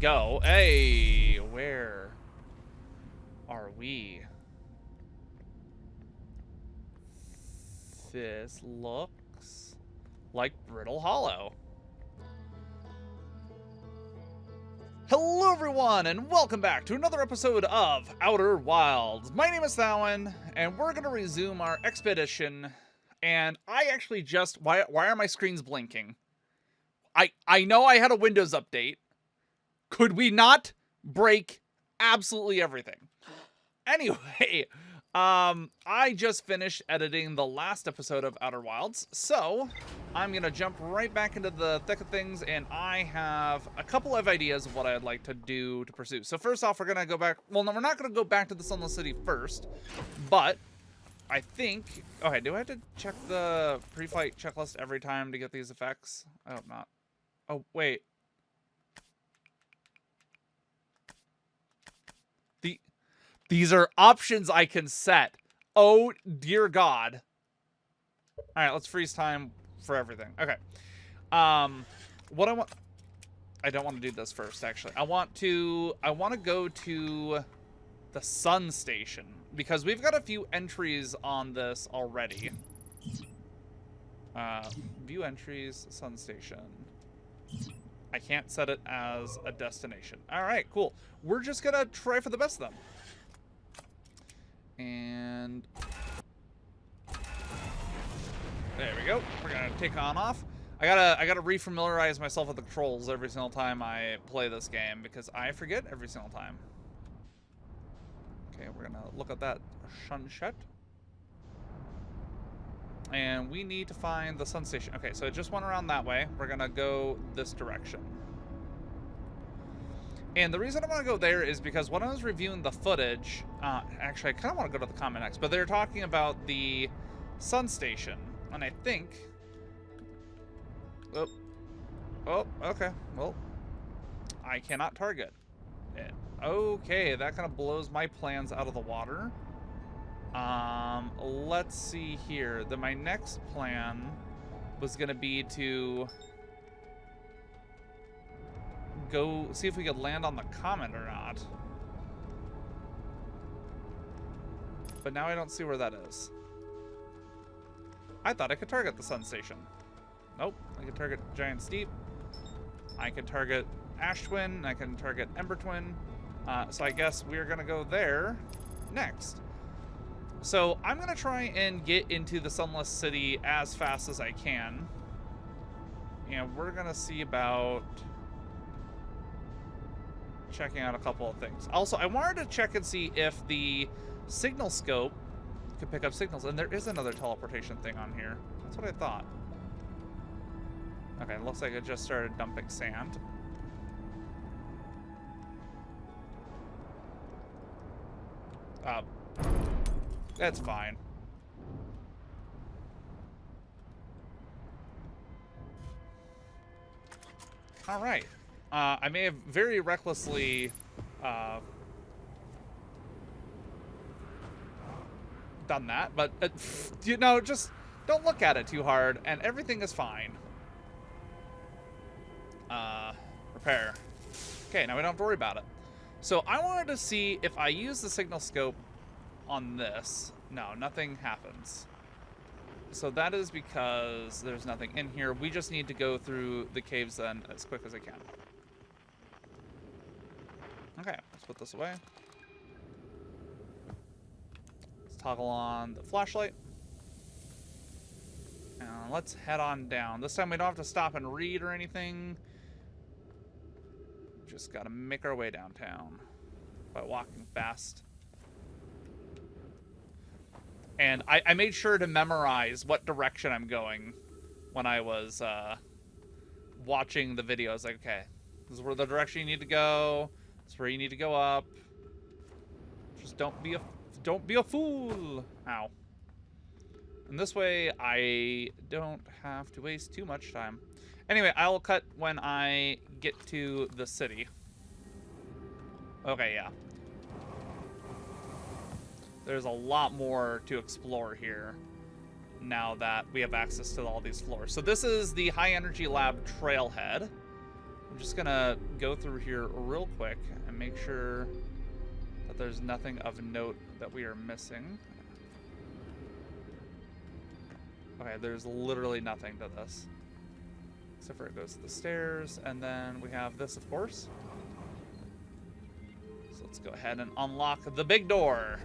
go. Hey, where are we? This looks like Brittle Hollow. Hello everyone, and welcome back to another episode of Outer Wilds. My name is Thowan, and we're going to resume our expedition. And I actually just... Why are my screens blinking? I know I had a Windows update. Could we not break absolutely everything? Anyway, I just finished editing the last episode of Outer Wilds, so I'm going to jump right back into the thick of things, and I have a couple of ideas of what I'd like to do to pursue. So first off, we're going to go back... Well, no, we're not going to go back to the Sunless City first, but I think... Okay, do I have to check the pre-flight checklist every time to get these effects? I hope not. Oh, wait. These are options I can set. Oh, dear God. All right, let's freeze time for everything. Okay. What I want... I don't want to do this first, actually. I want to go to the sun station, because we've got a few entries on this already. View entries, sun station. I can't set it as a destination. All right, cool. We're just going to try for the best of them. And there we go. We're gonna take on off. I gotta refamiliarize myself with the controls every single time I play this game, because I forget every single time. Okay, we're gonna look at that sunset. And we need to find the sun station. Okay, so it just went around that way. We're gonna go this direction. And the reason I want to go there is because when I was reviewing the footage, actually I kind of want to go to the comment next, but they're talking about the sun station, and I think, oh, okay, well, I cannot target it. Okay, that kind of blows my plans out of the water. Let's see here. My next plan was going to be to go see if we could land on the comet or not. But now I don't see where that is. I thought I could target the sun station. Nope. I can target Giant Steep. I can target Ash Twin. I can target Ember Twin. So I guess we're going to go there next. So I'm going to try and get into the Sunless City as fast as I can. And we're going to see about checking out a couple of things. Also, I wanted to check and see if the signal scope could pick up signals, and there is another teleportation thing on here. That's what I thought. Okay, looks like it just started dumping sand. That's fine. All right. I may have very recklessly done that, but you know, just don't look at it too hard, and everything is fine. Repair. Okay, now we don't have to worry about it. So I wanted to see if I use the signal scope on this. No, nothing happens. So that is because there's nothing in here. We just need to go through the caves then as quick as I can. Okay, let's put this away. Let's toggle on the flashlight. And let's head on down. This time we don't have to stop and read or anything. Just gotta make our way downtown by walking fast. And I made sure to memorize what direction I'm going when I was watching the video. I was like, okay, this is where the direction you need to go. This is where you need to go up. Just don't be a fool. Ow. And this way I don't have to waste too much time. Anyway, I will cut when I get to the city. Okay, yeah. There's a lot more to explore here now that we have access to all these floors. So this is the high energy lab trailhead. I'm just gonna go through here real quick and make sure that there's nothing of note that we are missing. Okay, there's literally nothing to this. Except for it goes to the stairs, and then we have this, of course. So let's go ahead and unlock the big door.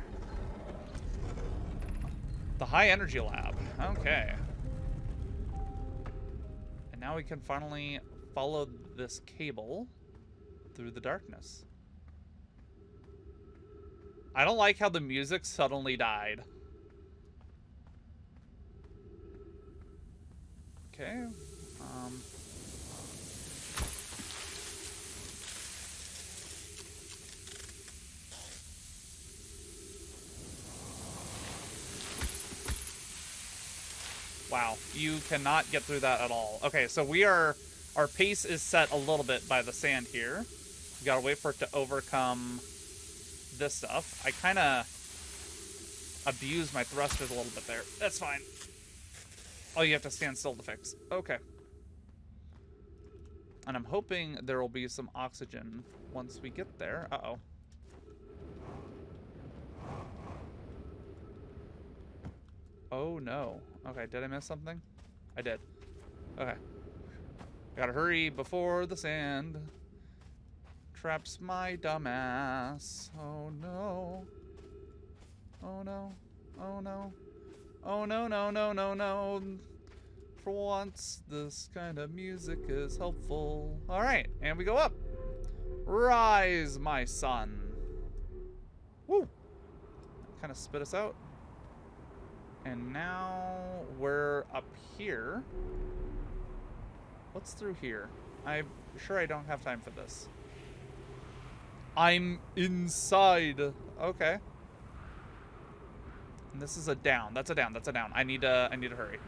The high energy lab. Okay. And now we can finally follow this cable through the darkness. I don't like how the music suddenly died. Okay. Wow, you cannot get through that at all. Okay, so our pace is set a little bit by the sand here. We gotta wait for it to overcome this stuff. I kind of abused my thrusters a little bit there. That's fine. Oh, you have to stand still to fix. Okay. And I'm hoping there will be some oxygen once we get there. Uh-oh. Oh, no. Okay, did I miss something? I did. Okay. Gotta hurry before the sand traps my dumbass. Oh, no. Oh, no. Oh, no. Oh, no, no, no, no, no. For once, this kind of music is helpful. All right, and we go up. Rise, my son. Woo. Kind of spit us out. And now we're up here. What's through here? I'm sure I don't have time for this. I'm inside. Okay. And this is a down. That's a down. That's a down. I need to hurry.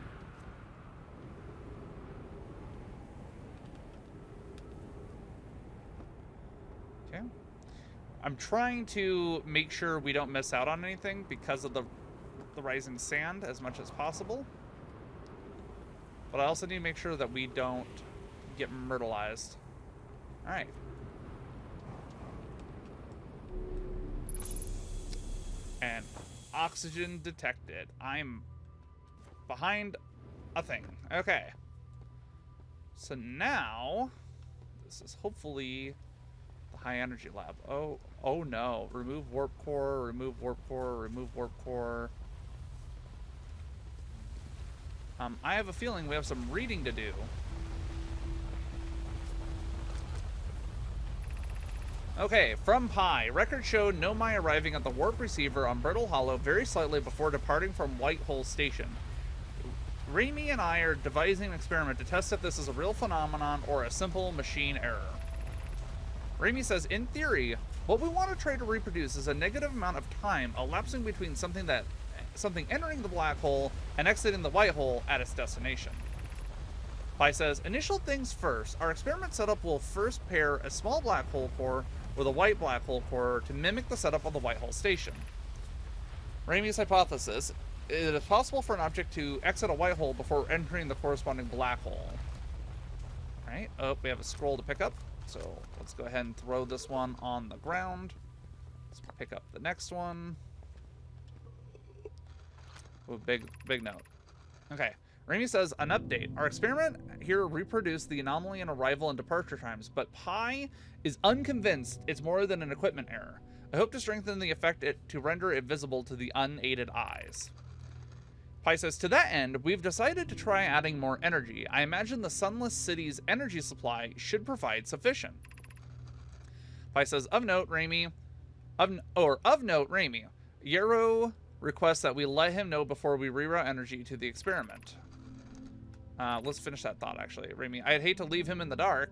Okay. I'm trying to make sure we don't miss out on anything because of the rising sand as much as possible. But I also need to make sure that we don't get myrtleized. All right. And oxygen detected. I'm behind a thing. Okay. So now, this is hopefully the high energy lab. Oh no. Remove warp core, remove warp core, remove warp core. I have a feeling we have some reading to do. Okay, from Pi. Records showed Nomai arriving at the warp receiver on Brittle Hollow very slightly before departing from White Hole Station. Raimi and I are devising an experiment to test if this is a real phenomenon or a simple machine error. Raimi says, in theory, what we want to try to reproduce is a negative amount of time elapsing between something entering the black hole and exiting the white hole at its destination. Pi says, initial things first, our experiment setup will first pair a small black hole core with a white black hole core to mimic the setup of the white hole station. Raimi's hypothesis, it is possible for an object to exit a white hole before entering the corresponding black hole. Alright, oh, we have a scroll to pick up, so let's go ahead and throw this one on the ground. Let's pick up the next one. Ooh, big note. Okay. Raimi says, an update. Our experiment here reproduced the anomaly in arrival and departure times, but Pi is unconvinced it's more than an equipment error. I hope to strengthen the effect to render it visible to the unaided eyes. Pi says, to that end, we've decided to try adding more energy. I imagine the Sunless City's energy supply should provide sufficient. Pi says, of note, Raimi, Yarrow requests that we let him know before we reroute energy to the experiment. Let's finish that thought, actually. Raimi, I'd hate to leave him in the dark.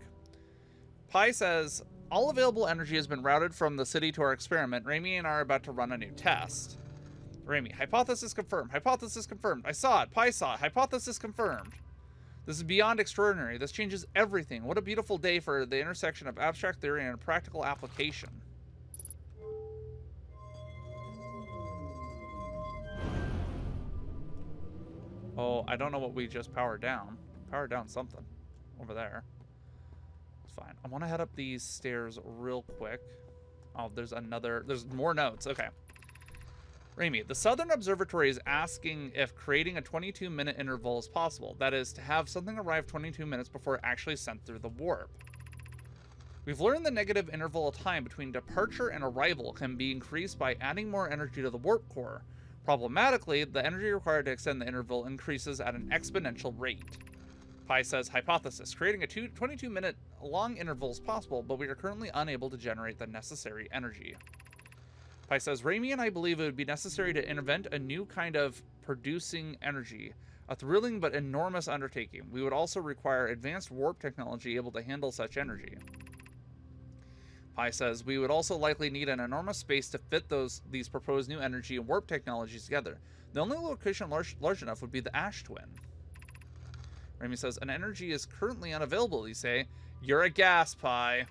Pi says, all available energy has been routed from the city to our experiment. Raimi and I are about to run a new test. Raimi, hypothesis confirmed. Hypothesis confirmed. I saw it. Pi saw it. Hypothesis confirmed. This is beyond extraordinary. This changes everything. What a beautiful day for the intersection of abstract theory and practical application. Oh, I don't know what we just powered down. Powered down something over there. Let's fine. I want to head up these stairs real quick. Oh, there's more notes. Okay. Rami, the Southern Observatory is asking if creating a 22-minute interval is possible. That is, to have something arrive 22 minutes before it actually sent through the warp. We've learned the negative interval of time between departure and arrival can be increased by adding more energy to the warp core. Problematically, the energy required to extend the interval increases at an exponential rate. Pi says, hypothesis, creating a 22-minute long interval is possible, but we are currently unable to generate the necessary energy. Pi says, Rami and I believe it would be necessary to invent a new kind of producing energy, a thrilling but enormous undertaking. We would also require advanced warp technology able to handle such energy. Pi says, we would also likely need an enormous space to fit these proposed new energy and warp technologies together. The only location large enough would be the Ash Twin. Rami says, an energy is currently unavailable, you say. You're a gas, Pi.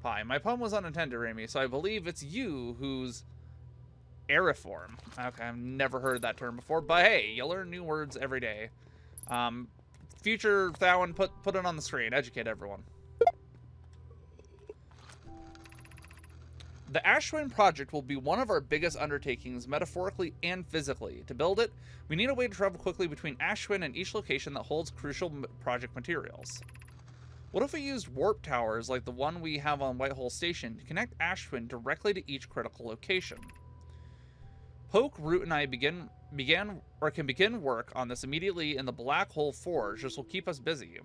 Pi, my pun was unintended, Rami, so I believe it's you who's aeriform. Okay, I've never heard that term before, but hey, you learn new words every day. Future Thowan, put it on the screen. Educate everyone. The Ash Twin project will be one of our biggest undertakings, metaphorically and physically. To build it, we need a way to travel quickly between Ash Twin and each location that holds crucial project materials. What if we used warp towers like the one we have on Whitehole Station to connect Ash Twin directly to each critical location? Poke, Root, and I can begin work on this immediately in the Black Hole Forge. This will keep us busy.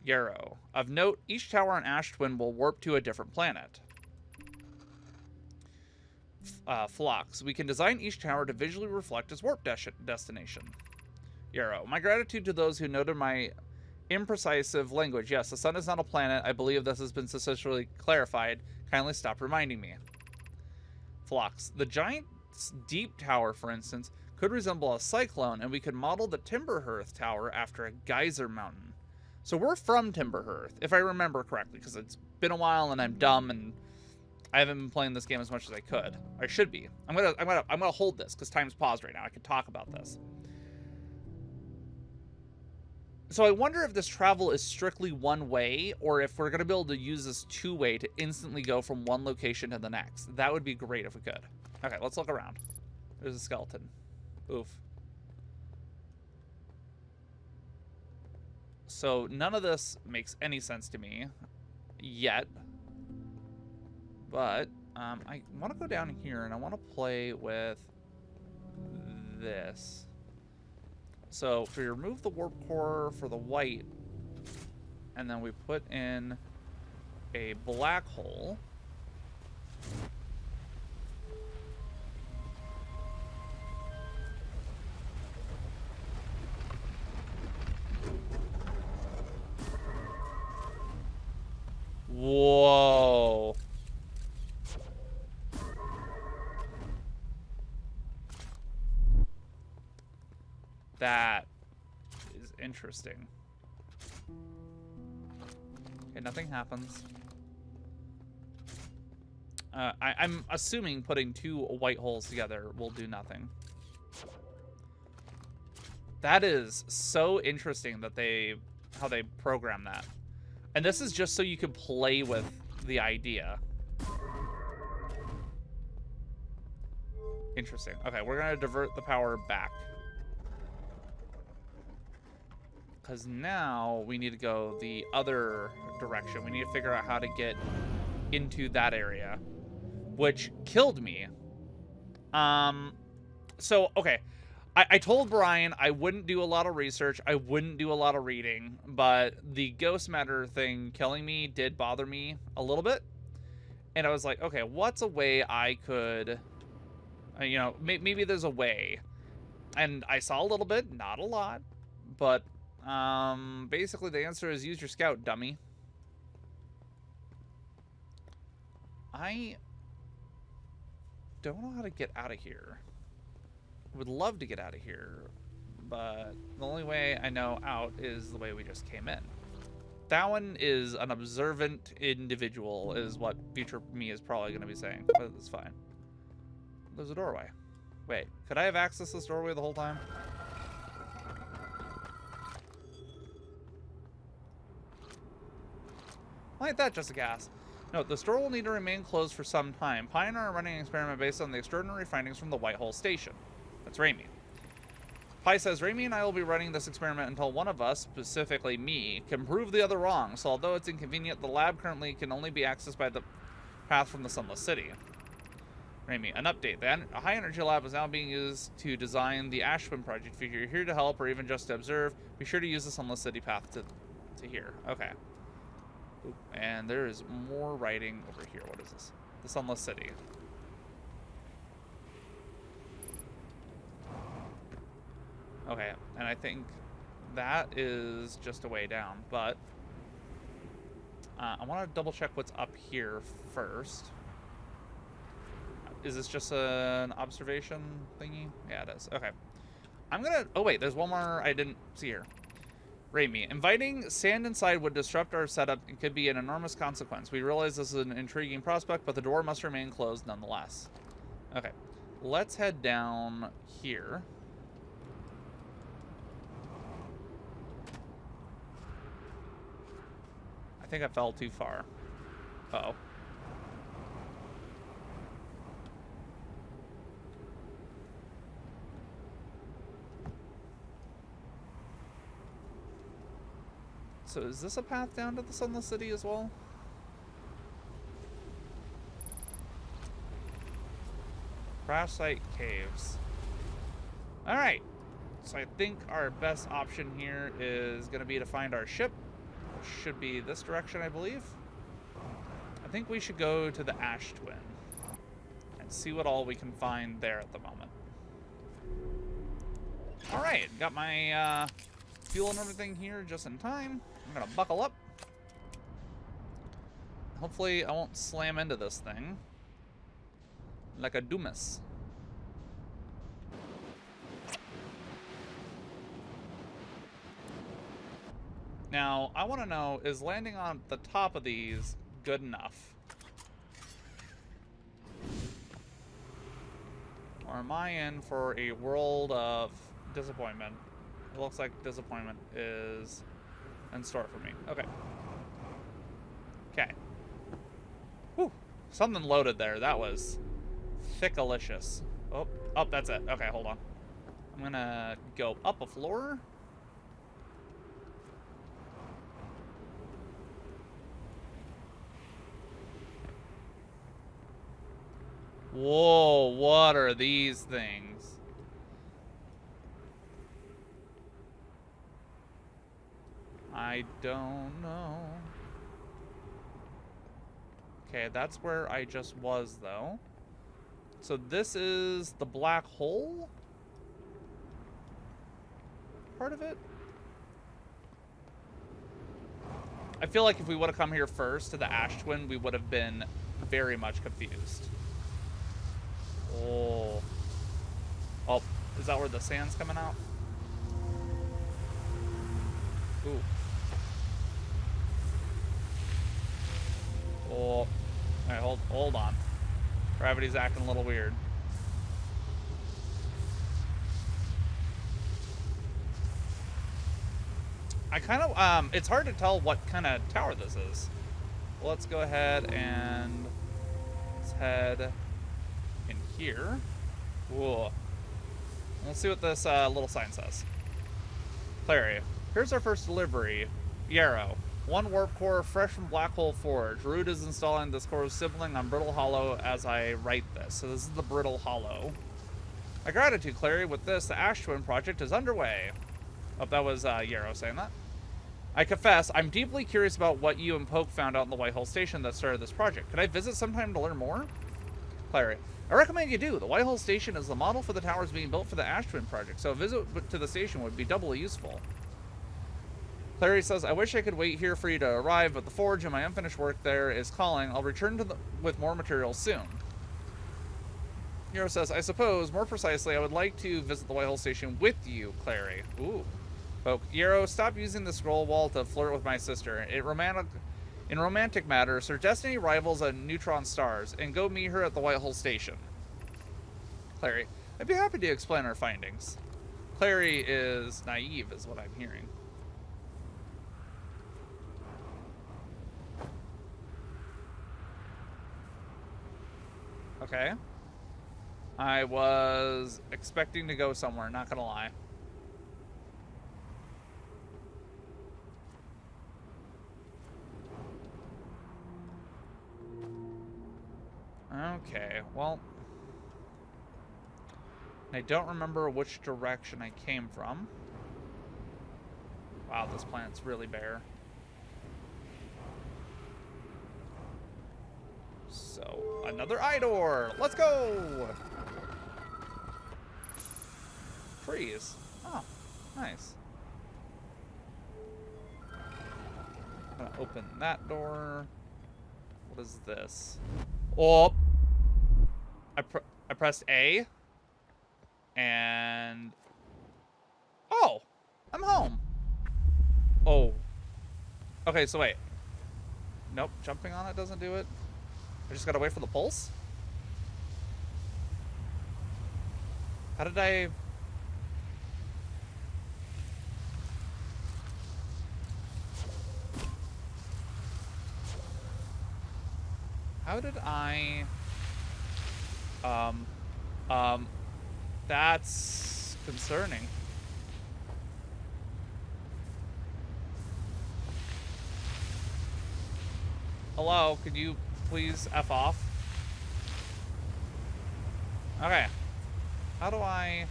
Yarrow. Of note, each tower on Ash Twin will warp to a different planet. Phlox. We can design each tower to visually reflect its warp destination. Yarrow. My gratitude to those who noted my imprecise language. Yes, the sun is not a planet. I believe this has been successfully clarified. Kindly stop reminding me. Phlox. The giant deep tower, for instance, could resemble a cyclone, and we could model the Timberhearth Tower after a geyser mountain. So we're from Timberhearth, if I remember correctly, because it's been a while and I'm dumb and I haven't been playing this game as much as I could. I should be. I'm gonna hold this because time's paused right now. I can talk about this. So I wonder if this travel is strictly one way, or if we're gonna be able to use this two-way to instantly go from one location to the next. That would be great if we could. Okay, let's look around. There's a skeleton. Oof. So none of this makes any sense to me yet. But I want to go down here and I want to play with this. So if we remove the warp core for the white, and then we put in a black hole. Whoa. That is interesting. Okay, nothing happens. I'm assuming putting two white holes together will do nothing. That is so interesting that how they program that. And this is just so you can play with the idea. Interesting. Okay, we're gonna divert the power back. Because now we need to go the other direction. We need to figure out how to get into that area, which killed me. So, okay. I told Brian I wouldn't do a lot of research. I wouldn't do a lot of reading, but the ghost matter thing killing me did bother me a little bit. And I was like, okay, what's a way I could, you know, maybe there's a way. And I saw a little bit, not a lot, but basically the answer is use your scout, dummy. I don't know how to get out of here. Would love to get out of here, but the only way I know out is the way we just came in. Thowan is an observant individual, is what future me is probably going to be saying, but it's fine. There's a doorway. Wait, could I have accessed this doorway the whole time? Like that, just a gas. Note, the store will need to remain closed for some time. Pi and I are running an experiment based on the extraordinary findings from the Whitehall Station. That's Raimi. Pi says, Raimi and I will be running this experiment until one of us, specifically me, can prove the other wrong, so although it's inconvenient, the lab currently can only be accessed by the path from the Sunless City. Raimi, an update. The high energy lab is now being used to design the Ash Twin project. If you're here to help or even just to observe, be sure to use the Sunless City path to here. Okay. Ooh, and there is more writing over here. What is this? The Sunless City. Okay, and I think that is just a way down, but I want to double check what's up here first. Is this just an observation thingy? Yeah, it is. Okay. I'm gonna... Oh, wait, there's one more I didn't see here. Raimi, inviting sand inside would disrupt our setup and could be an enormous consequence. We realize this is an intriguing prospect, but the door must remain closed nonetheless. Okay. Let's head down here. I think I fell too far. Uh-oh. So is this a path down to the Sunless City as well? Crash site caves. Alright. So I think our best option here is going to be to find our ship. Which should be this direction, I believe. I think we should go to the Ash Twin. And see what all we can find there at the moment. Alright. Got my fuel and everything here just in time. I'm gonna buckle up. Hopefully I won't slam into this thing like a doomus. Now, I want to know, is landing on the top of these good enough? Or am I in for a world of disappointment? It looks like disappointment is in store for me. Okay. Okay. Whew. Something loaded there. That was thickalicious. Oh, that's it. Okay, hold on. I'm gonna go up a floor. Whoa, what are these things? I don't know. Okay, that's where I just was, though. So this is the black hole? Part of it? I feel like if we would have come here first to the Ash Twin, we would have been very much confused. Oh. Oh, is that where the sand's coming out? Ooh. Oh. All right, hold on. Gravity's acting a little weird. I kind of, it's hard to tell what kind of tower this is. Well, let's go ahead and let's head in here. Whoa. Let's see what this little sign says. Clary, here's our first delivery. Yarrow. 1 warp core fresh from Black Hole Forge. Root is installing this core's sibling on Brittle Hollow as I write this. So this is the Brittle Hollow. My gratitude, Clary. With this, the Ash Twin project is underway. Oh, that was Yarrow saying that. I confess, I'm deeply curious about what you and Poke found out in the Whitehall Station that started this project. Could I visit sometime to learn more? Clary, I recommend you do. The Whitehall Station is the model for the towers being built for the Ash Twin project, so a visit to the station would be doubly useful. Clary says, I wish I could wait here for you to arrive, but the forge and my unfinished work there is calling. I'll return with more materials soon. Yarrow says, I suppose, more precisely, I would like to visit the Whitehall Station with you, Clary. Ooh. Poke, Yarrow, stop using the scroll wall to flirt with my sister. In romantic matters, her destiny rivals a neutron stars, and go meet her at the Whitehall Station. Clary, I'd be happy to explain our findings. Clary is naive, is what I'm hearing. Okay. I was expecting to go somewhere, not gonna lie. Okay, well, I don't remember which direction I came from. Wow, this planet's really bare. So, another Idor! Let's go! Freeze. Oh, nice. I'm gonna open that door. What is this? Oh! I pressed A. And... Oh! I'm home! Oh. Okay, so wait. Nope, jumping on it doesn't do it. I just gotta wait for the pulse? How did I... How did I... That's concerning. Hello, could you please F off? Okay. How do I...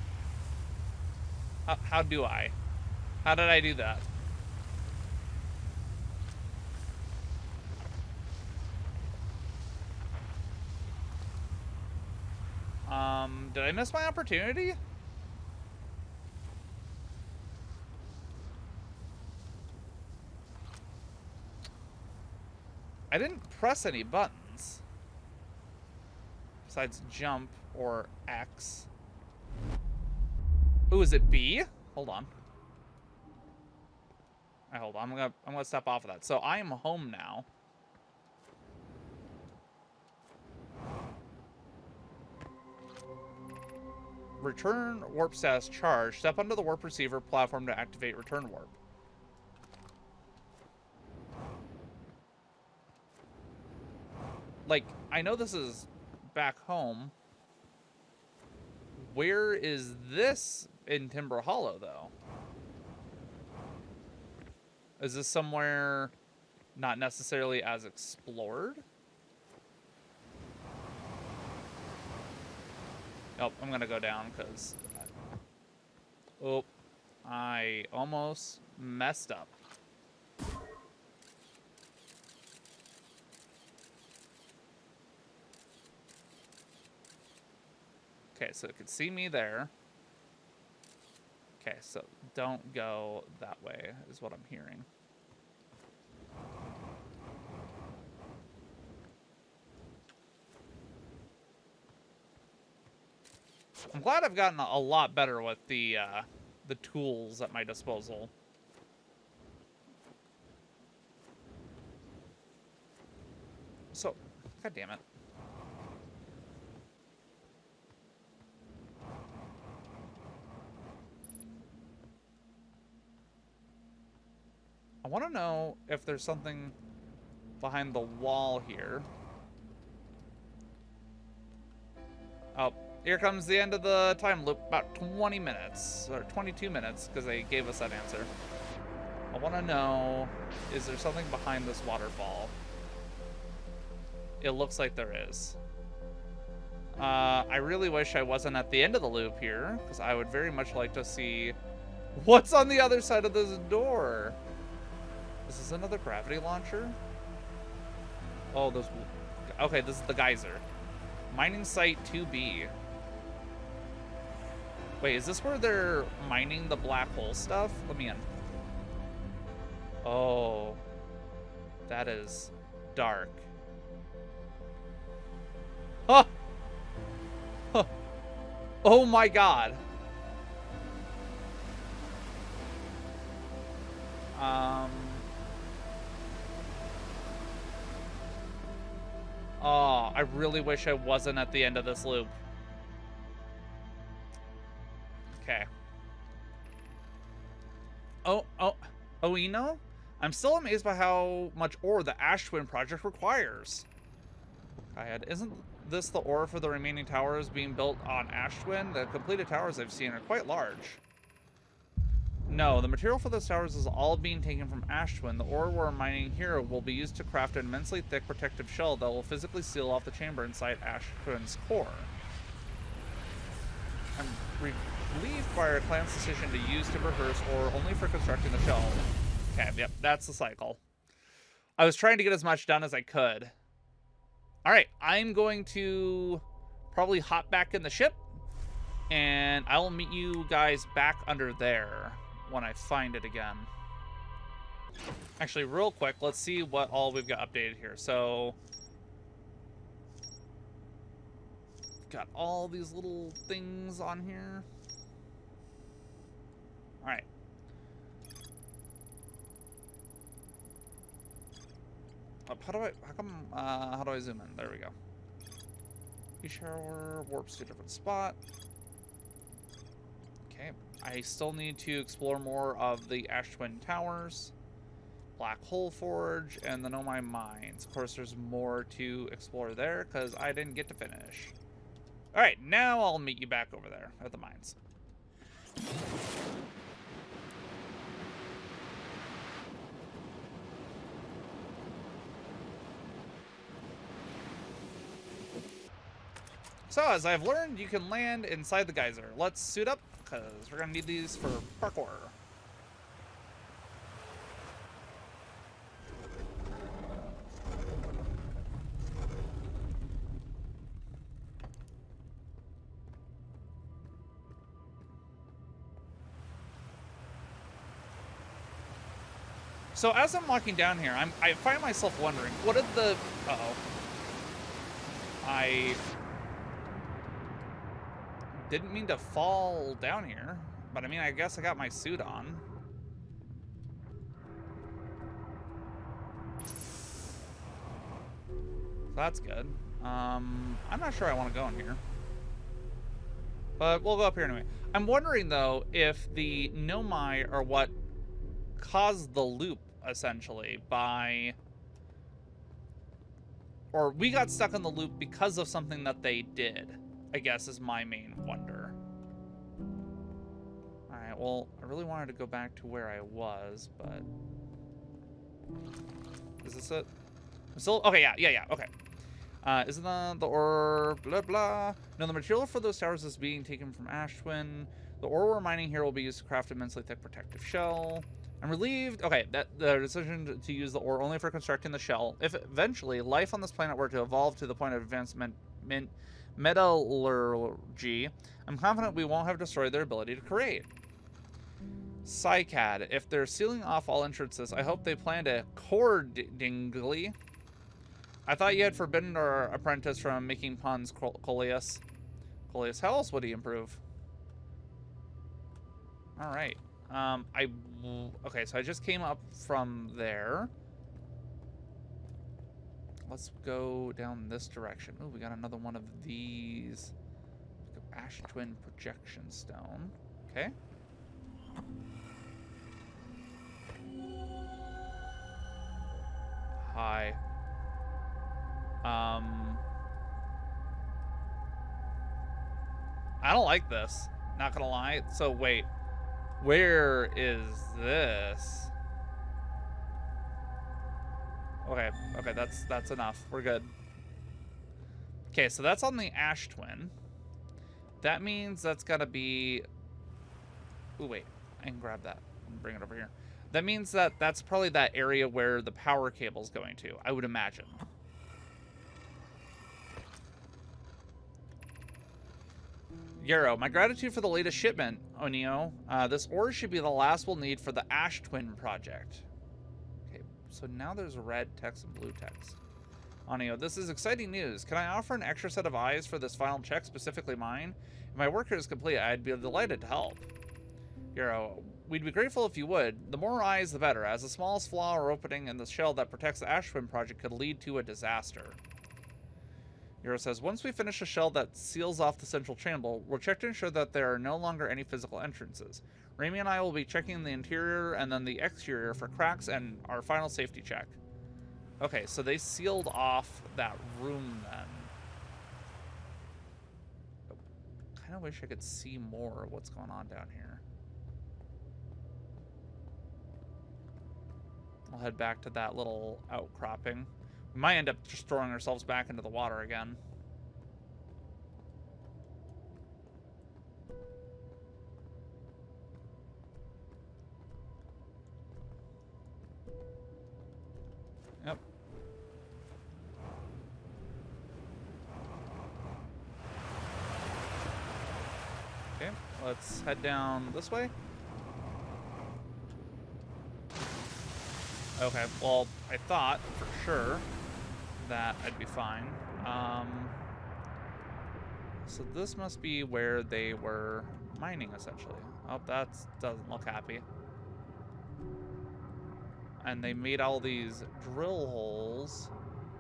How do I? How did I do that? Did I miss my opportunity? I didn't press any buttons. Besides jump or X. Ooh, is it B? Hold on. Alright, hold on. I'm gonna step off of that. So I am home now. Return warp status charged. Step onto the warp receiver platform to activate return warp. Like, I know this is back home. Where is this in Timber Hollow, though? Is this somewhere not necessarily as explored? Nope, I'm gonna go down because... Oh, I almost messed up. Okay, so it could see me there. Okay, so don't go that way, is what I'm hearing. I'm glad I've gotten a lot better with the tools at my disposal. So, god damn it. I want to know if there's something behind the wall here. Oh, here comes the end of the time loop. About 20 minutes, or 22 minutes, because they gave us that answer. I want to know, is there something behind this waterfall? It looks like there is. I really wish I wasn't at the end of the loop here, because I would very much like to see what's on the other side of this door. Is this another gravity launcher? Oh, those... Okay, this is the geyser. Mining site 2B. Wait, is this where they're mining the black hole stuff? Let me in. Oh. That is dark. Huh! Huh. Oh my god. Oh, I really wish I wasn't at the end of this loop. Okay. Oh, I'm still amazed by how much ore the Ash Twin project requires. Kayad, isn't this the ore for the remaining towers being built on Ash Twin? The completed towers I've seen are quite large. No, the material for those towers is all being taken from Ash Twin. The ore we're mining here will be used to craft an immensely thick protective shell that will physically seal off the chamber inside Ash Twin's core. I'm relieved by our clan's decision to use timber hurst ore only for constructing the shell. Okay, yep, that's the cycle. I was trying to get as much done as I could. Alright, I'm going to probably hop back in the ship, and I will meet you guys back under there when I find it again. Actually, real quick, let's see what all we've got updated here. So, got all these little things on here. Alright. How do I zoom in? There we go. Shower, warps to a different spot. Okay, I still need to explore more of the Ash Twin Towers, Black Hole Forge, and the Nomai Mines. Of course, there's more to explore there because I didn't get to finish. Alright, now I'll meet you back over there at the mines. So, as I've learned, you can land inside the geyser. Let's suit up, because we're going to need these for parkour. So, as I'm walking down here, I find myself wondering, what did the... Uh-oh. I didn't mean to fall down here, but I mean, I guess I got my suit on. So that's good. I'm not sure I want to go in here, but we'll go up here anyway. I'm wondering, though, if the Nomai are what caused the loop, essentially, by... Or we got stuck in the loop because of something that they did, I guess, is my main wonder. Alright, well, I really wanted to go back to where I was, but... Is this it? I'm still... Okay, yeah, okay. Isn't the ore... Blah, blah. No, the material for those towers is being taken from Ash Twin. The ore we're mining here will be used to craft an immensely thick protective shell. I'm relieved... Okay, that the decision to use the ore only for constructing the shell. If eventually life on this planet were to evolve to the point of advancement... metallurgy, I'm confident we won't have destroyed their ability to create. Psycad, if they're sealing off all entrances, I hope they plan to accordingly. I thought you had forbidden our apprentice from making puns, Coleus. Coleus, how else would he improve? Alright. Okay, so I just came up from there. Let's go down this direction. Oh, we got another one of these. Ash Twin Projection Stone. Okay. Hi. I don't like this. Not gonna lie. So wait. Where is this? Okay, that's enough. We're good. Okay, so that's on the Ash Twin. That means that's gotta be... Ooh, wait. I can grab that and bring it over here. That means that that's probably that area where the power cable's going to, I would imagine. Yarrow, my gratitude for the latest shipment, Onio. This ore should be the last we'll need for the Ash Twin project. So now there's red text and blue text. Onio, this is exciting news. Can I offer an extra set of eyes for this final check, specifically mine? If my work here is complete, I'd be delighted to help. Yarrow, we'd be grateful if you would. The more eyes, the better, as the smallest flaw or opening in the shell that protects the Ash Twin project could lead to a disaster. Yarrow says, once we finish a shell that seals off the central chamber, we'll check to ensure that there are no longer any physical entrances. Raimi and I will be checking the interior and then the exterior for cracks and our final safety check. Okay, so they sealed off that room then. I kind of wish I could see more of what's going on down here. I'll head back to that little outcropping. We might end up just throwing ourselves back into the water again. Yep. Okay, let's head down this way. Okay, well, I thought for sure that I'd be fine. So this must be where they were mining, essentially. Oh, that doesn't look happy. And they made all these drill holes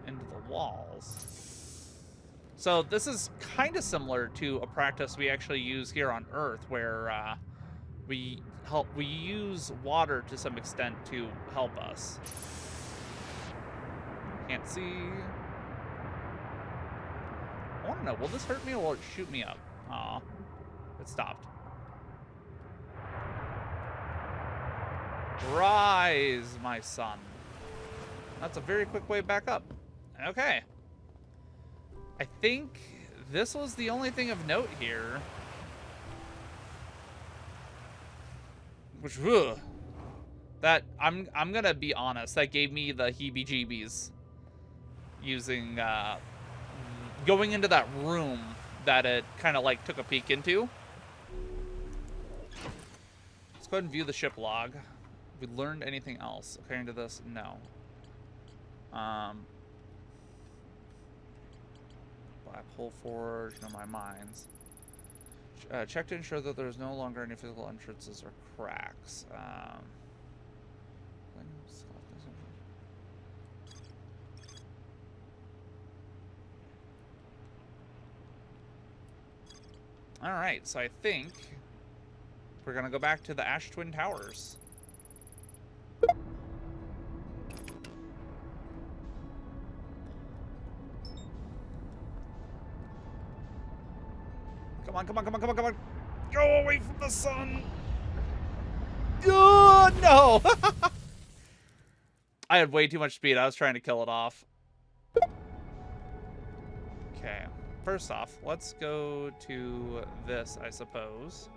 into the walls. So this is kind of similar to a practice we actually use here on Earth, where we use water to some extent to help us. Can't see. I want to know, will this hurt me or will it shoot me up? Aw, it stopped. Rise, my son. That's a very quick way back up. Okay. I think this was the only thing of note here. Which, ugh, that I'm gonna be honest, that gave me the heebie-jeebies using going into that room that it kind of like took a peek into. Let's go ahead and view the ship log. We learned anything else according to this? No. Black hole forge, no my mines. Check to ensure that there's no longer any physical entrances or cracks. Alright, so I think we're gonna go back to the Ash Twin Towers. Come on, come on, come on, come on, come on. Go away from the sun. Oh, no. I had way too much speed. I was trying to kill it off. Okay. First off, let's go to this, I suppose.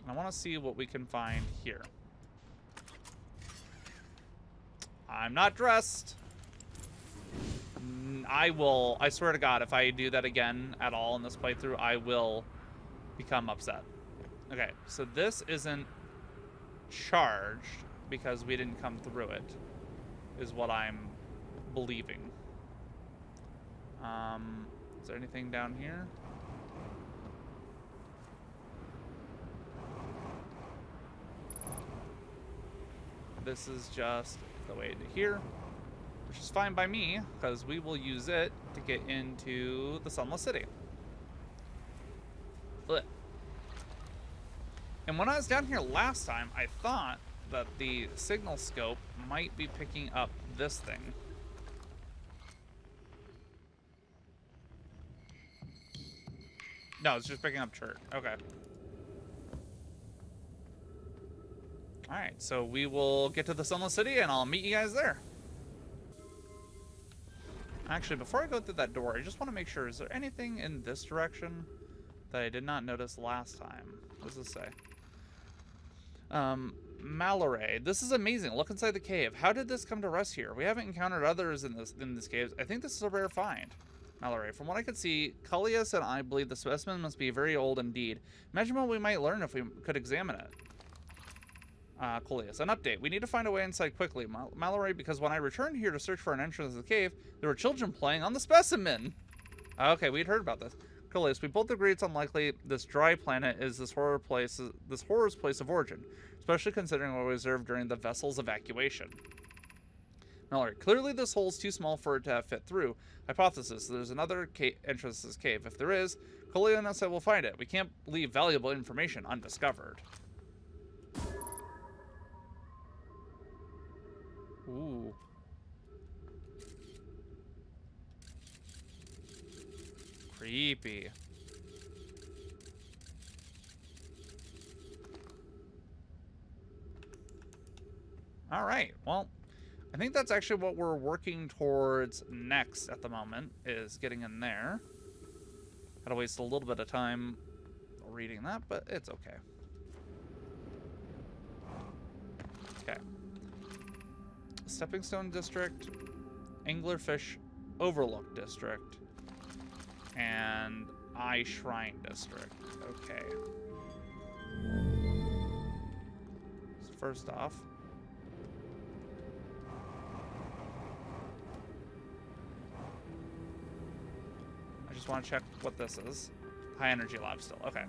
I want to see what we can find here. I'm not dressed. I swear to God, if I do that again at all in this playthrough, I will become upset. Okay, so this isn't charged because we didn't come through it, is what I'm believing. Is there anything down here? This is just the way to here, which is fine by me, because we will use it to get into the Sunless City. Ugh. And when I was down here last time, I thought that the signal scope might be picking up this thing. No, it's just picking up chert. Okay. Alright, so we will get to the Sunless City and I'll meet you guys there. Actually, before I go through that door, I just want to make sure, is there anything in this direction that I did not notice last time? What does this say? Mallory. This is amazing. Look inside the cave. How did this come to rest here? We haven't encountered others in this cave. I think this is a rare find. Mallory. From what I could see, Cullius and I believe the specimen must be very old indeed. Imagine what we might learn if we could examine it. Cullius. An update. We need to find a way inside quickly, Mallory, because when I returned here to search for an entrance to the cave, there were children playing on the specimen. Okay, we'd heard about this. Cullius, we both agree it's unlikely this dry planet is this horror's place of origin, especially considering what we observed during the vessel's evacuation. Mallory, clearly this hole's too small for it to have fit through. Hypothesis, there's another entrance to this cave. If there is, Coley and us will find it. We can't leave valuable information undiscovered. Ooh. Creepy. All right, well, I think that's actually what we're working towards next at the moment, is getting in there. Gotta waste a little bit of time reading that, but it's okay. Okay. Stepping Stone District, Anglerfish Overlook District, and Eye Shrine District. Okay. So first off, I just want to check what this is. High energy lab still. Okay.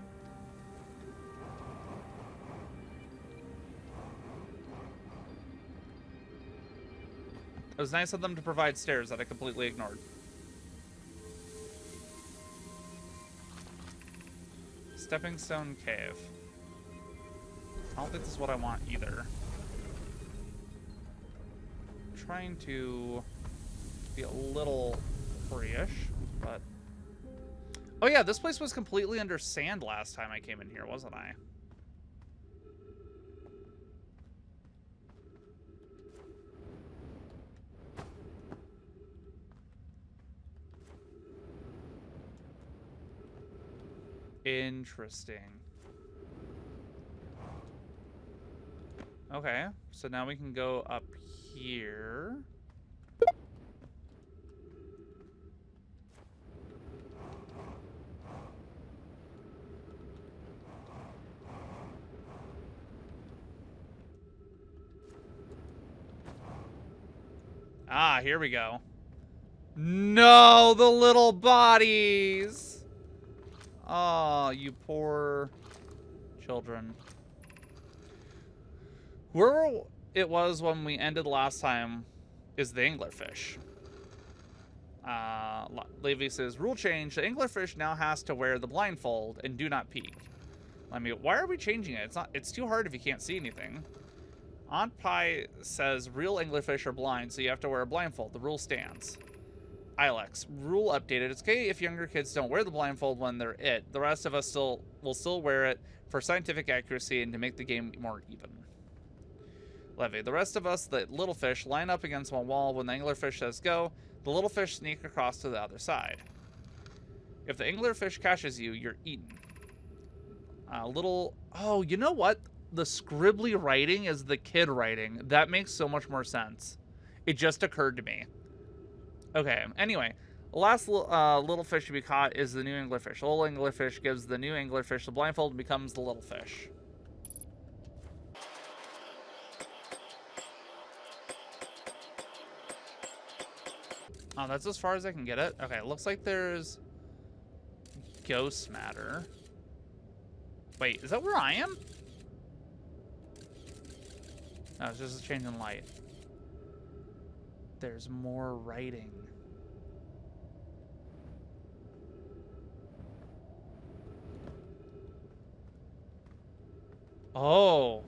It was nice of them to provide stairs that I completely ignored. Stepping Stone Cave. I don't think this is what I want either. I'm trying to be a little free-ish, but... Oh yeah, this place was completely under sand last time I came in here, wasn't I? Interesting. Okay, so now we can go up here. Ah, here we go. No, the little bodies. Oh, you poor children. Where it was when we ended last time is the anglerfish. Levy says, rule change. The anglerfish now has to wear the blindfold and do not peek. I mean, why are we changing it? It's too hard if you can't see anything. Aunt Pie says real anglerfish are blind, so you have to wear a blindfold. The rule stands. Ilex, rule updated. It's okay if younger kids don't wear the blindfold when they're it. The rest of us will still wear it for scientific accuracy and to make the game more even. Levy, the rest of us, the little fish, line up against one wall. When the anglerfish says go, the little fish sneak across to the other side. If the anglerfish catches you, you're eaten. Oh, you know what? The scribbly writing is the kid writing. That makes so much more sense. It just occurred to me. Okay, anyway, the last little fish to be caught is the new anglerfish. The little anglerfish gives the new anglerfish the blindfold and becomes the little fish. Oh, that's as far as I can get it. Okay, looks like there's ghost matter. Wait, is that where I am? No, it's just a change in light. There's more writing. Oh.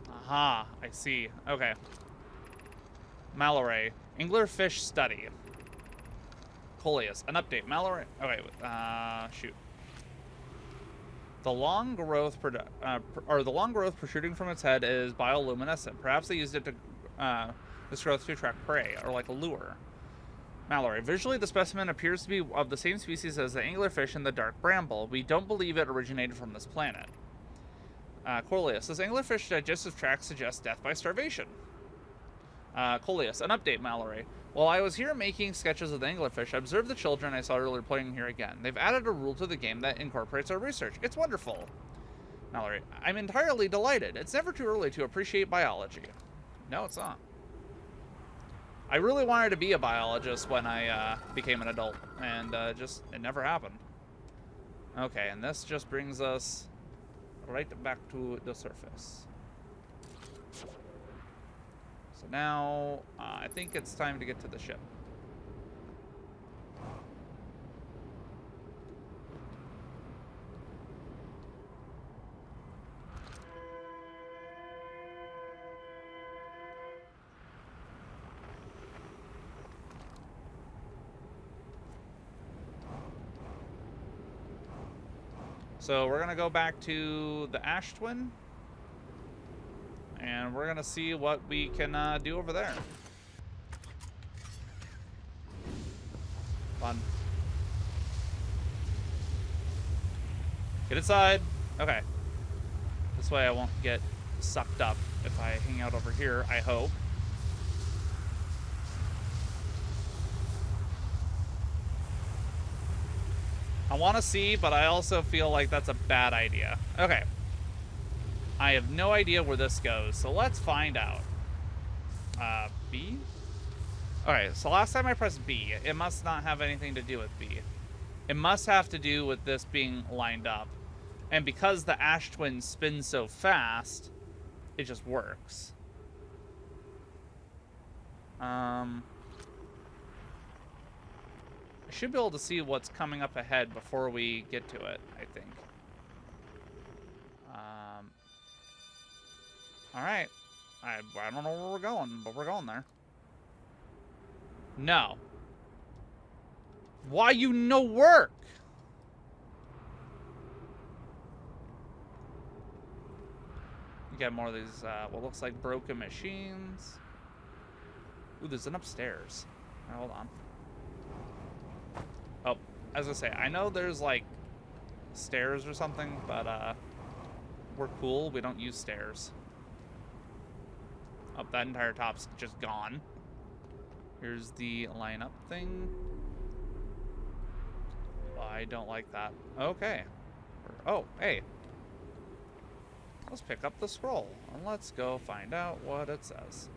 Aha, I see. Okay. Mallory, anglerfish study. Coleus, an update. Mallory. Okay, shoot. The long growth protruding from its head is bioluminescent. Perhaps they used it to this growth to attract prey, or like a lure. Mallory, visually the specimen appears to be of the same species as the anglerfish and the dark bramble. We don't believe it originated from this planet. Coleus, this anglerfish digestive tract suggests death by starvation. Coleus, an update, Mallory. While I was here making sketches of the anglerfish, I observed the children I saw earlier playing here again. They've added a rule to the game that incorporates our research. It's wonderful. Mallory, I'm entirely delighted. It's never too early to appreciate biology. No, it's not. I really wanted to be a biologist when I became an adult, and it never happened. Okay, and this just brings us right back to the surface. So now, I think it's time to get to the ship. So we're gonna go back to the Ash Twin, and we're gonna see what we can do over there. Fun. Get inside. Okay. This way I won't get sucked up if I hang out over here, I hope. I want to see, but I also feel like that's a bad idea. Okay. I have no idea where this goes, so let's find out. B? Okay, so last time I pressed B, it must not have anything to do with B. It must have to do with this being lined up. And because the Ash Twin spins so fast, it just works. I should be able to see what's coming up ahead before we get to it, I think. Alright. I don't know where we're going, but we're going there. No. Why you no work? You get more of these, what looks like broken machines. Ooh, there's an upstairs. Right, hold on. Oh, as I say, I know there's, like, stairs or something, but, we're cool. We don't use stairs. Oh, that entire top's just gone. Here's the lineup thing. I don't like that. Okay. Oh, hey. Let's pick up the scroll, and let's go find out what it says.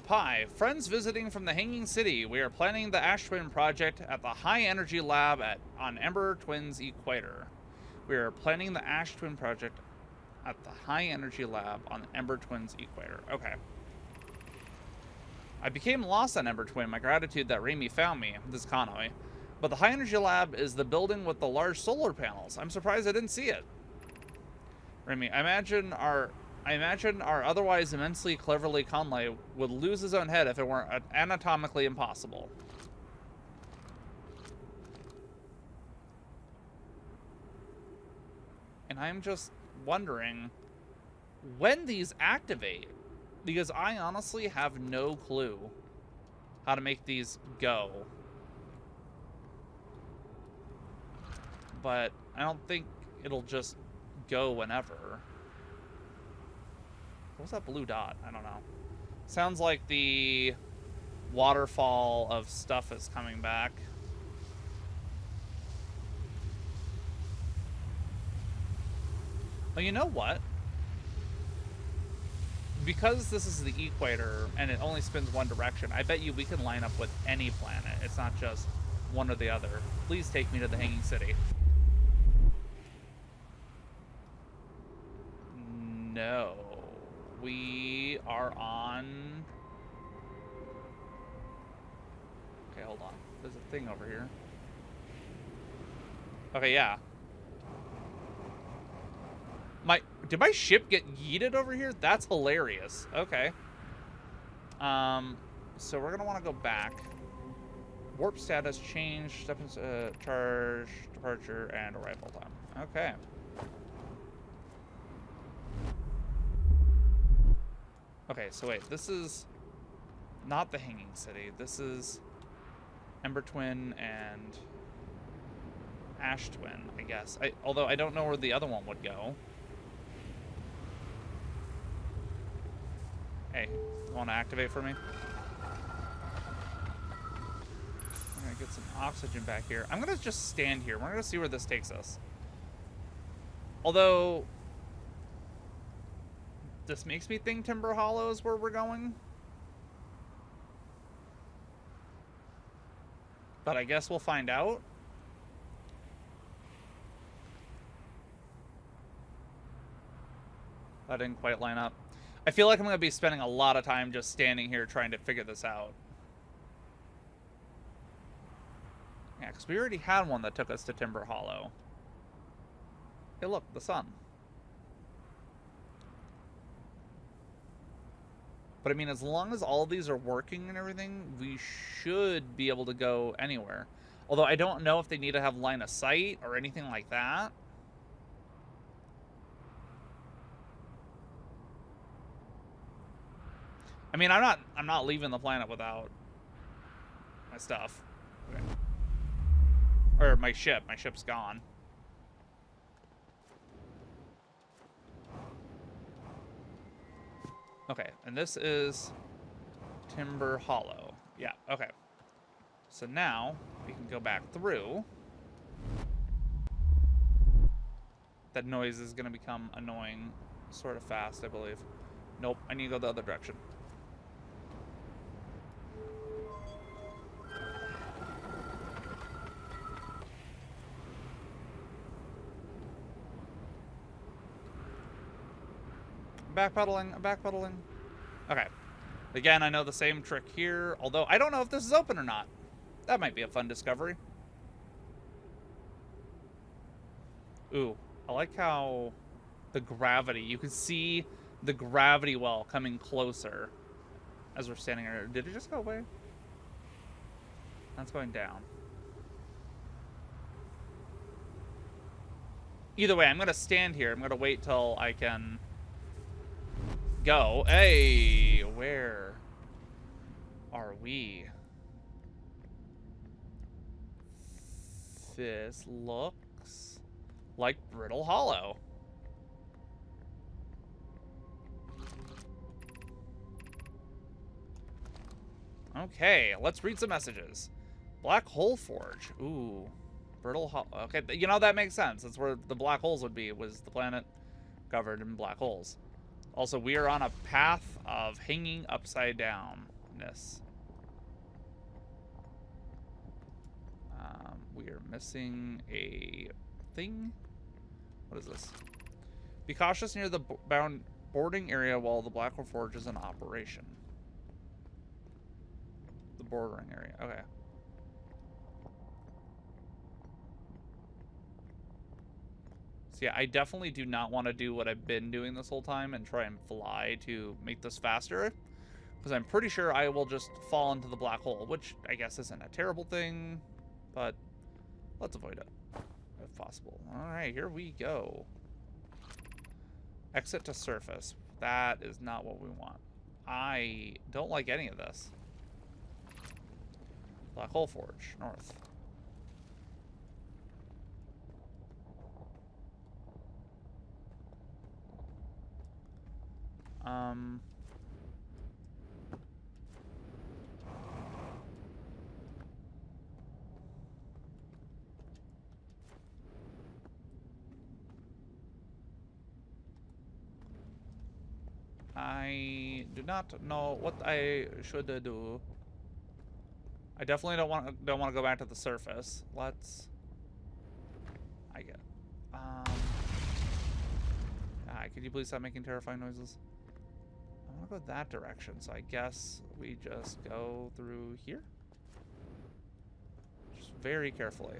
Pi, friends visiting from the Hanging City. We are planning the Ash Twin project at the High Energy Lab on Ember Twin's equator. We are planning the Ash Twin project at the High Energy Lab on Ember Twin's equator. Okay. I became lost on Ember Twin. My gratitude that Raimi found me, this Conway. But the High Energy Lab is the building with the large solar panels. I'm surprised I didn't see it. Raimi, I imagine our otherwise immensely cleverly Conlay would lose his own head if it weren't anatomically impossible. And I'm just wondering when these activate, because I honestly have no clue how to make these go. But I don't think it'll just go whenever. What's that blue dot? I don't know. Sounds like the waterfall of stuff is coming back. Well, you know what? Because this is the equator and it only spins one direction, I bet you we can line up with any planet. It's not just one or the other. Please take me to the Hanging City. No. We are on... Okay, hold on. There's a thing over here. Okay, yeah. Did my ship get yeeted over here? That's hilarious. Okay. So we're gonna want to go back. Warp status change, step charge, departure, and arrival time. Okay. Okay, so wait, this is not the Hanging City. This is Ember Twin and Ash Twin, I guess. Although I don't know where the other one would go. Hey, you want to activate for me? I'm gonna get some oxygen back here. I'm gonna just stand here. We're gonna see where this takes us. Although, This makes me think Timber Hollow is where we're going. But I guess we'll find out. That didn't quite line up. I feel like I'm going to be spending a lot of time just standing here trying to figure this out. Yeah, because we already had one that took us to Timber Hollow. Hey, look, the sun. But I mean, as long as all of these are working and everything, we should be able to go anywhere. Although I don't know if they need to have line of sight or anything like that. I mean, I'm not leaving the planet without my stuff. Okay. Or my ship. My ship's gone. Okay, and this is Timber Hollow. Yeah, okay. So now we can go back through. That noise is going to become annoying sort of fast, I believe. Nope, I need to go the other direction. I'm backpedaling. Okay. Again, I know the same trick here, although I don't know if this is open or not. That might be a fun discovery. Ooh, I like how the gravity, you can see the gravity well coming closer as we're standing here. Did it just go away? That's going down. Either way, I'm going to stand here. I'm going to wait till I can go. Hey, where are we? This looks like Brittle Hollow. Okay, let's read some messages. Black Hole Forge. Ooh. Brittle Hollow. Okay, you know, that makes sense. That's where the black holes would be, was the planet covered in black holes. Also, we are on a path of hanging upside downness. We are missing a thing. What is this? Be cautious near the boarding area while the Black Hole Forge is in operation. The bordering area. Okay. So yeah, I definitely do not want to do what I've been doing this whole time and try and fly to make this faster. Because I'm pretty sure I will just fall into the black hole, which I guess isn't a terrible thing, but let's avoid it if possible. All right, here we go. Exit to surface. That is not what we want. I don't like any of this. Black Hole Forge, north. I do not know what I should do. I definitely don't want to go back to the surface. Let's. I get. Could you please stop making terrifying noises? I want to go that direction, so I guess we just go through here. Just very carefully.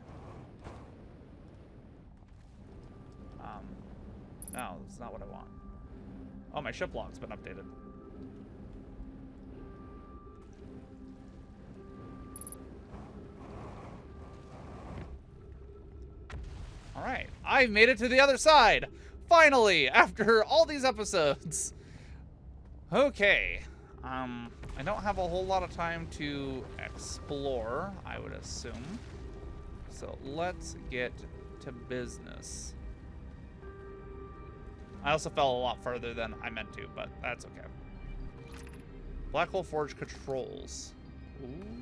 No, that's not what I want. Oh, my ship log's been updated. Alright, I've made it to the other side! Finally! After all these episodes! Okay. I don't have a whole lot of time to explore, I would assume. So let's get to business. I also fell a lot further than I meant to, but that's okay. Black Hole Forge controls. Ooh.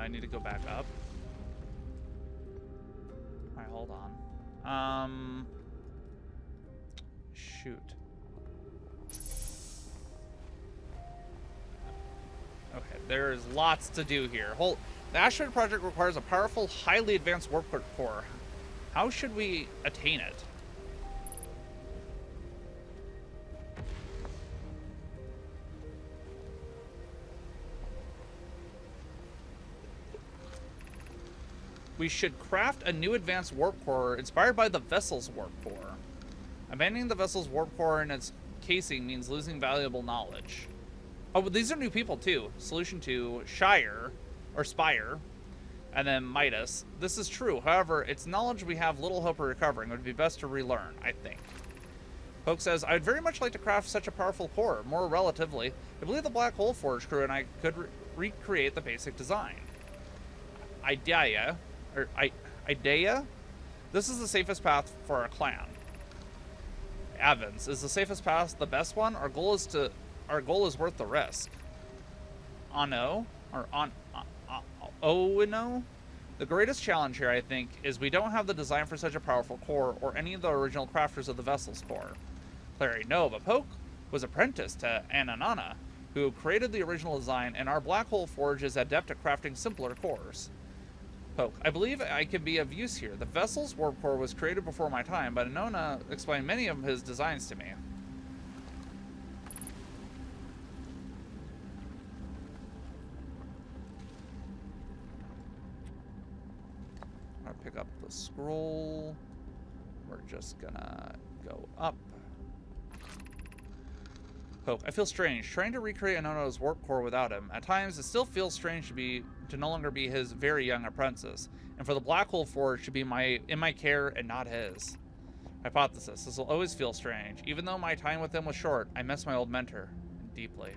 I need to go back up. Alright, hold on. Shoot. Okay, there's lots to do here. The Asteroid Project requires a powerful, highly advanced warp core. How should we attain it? We should craft a new advanced warp core inspired by the vessel's warp core. Abandoning the vessel's warp core in its casing means losing valuable knowledge. Oh, but these are new people too. Solution 2, Shire, or Spire, and then Midas. This is true. However, it's knowledge we have little hope of recovering. It would be best to relearn, I think. Poke says, I would very much like to craft such a powerful core. More relatively, I believe the Black Hole Forge crew and I could recreate the basic design. Idea. This is the safest path for our clan. Evans, is the safest path the best one? Our goal is worth the risk. Ono, or no. The greatest challenge here, I think, is we don't have the design for such a powerful core or any of the original crafters of the vessel's core. Clary, no, but Poke was apprenticed to Ananana, who created the original design, and our Black Hole Forge is adept at crafting simpler cores. Poke, I believe I can be of use here. The vessel's warp core was created before my time, but Anona explained many of his designs to me. I'm gonna pick up the scroll. We're just gonna go up. Poke, I feel strange. Trying to recreate Anona's warp core without him. At times, it still feels strange to no longer be his very young apprentice, and for the Black Hole Forge to be in my care and not his. Hypothesis, this will always feel strange. Even though my time with him was short, I miss my old mentor deeply.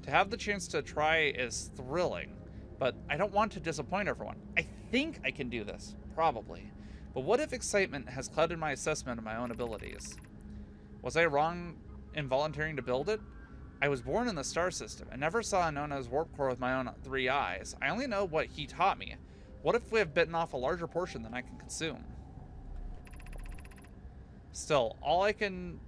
To have the chance to try is thrilling, but I don't want to disappoint everyone. I think I can do this, probably. But what if excitement has clouded my assessment of my own abilities? Was I wrong in volunteering to build it? I was born in the star system and never saw Anona's warp core with my own 3 eyes. I only know what he taught me. What if we have bitten off a larger portion than I can consume? Still, all I can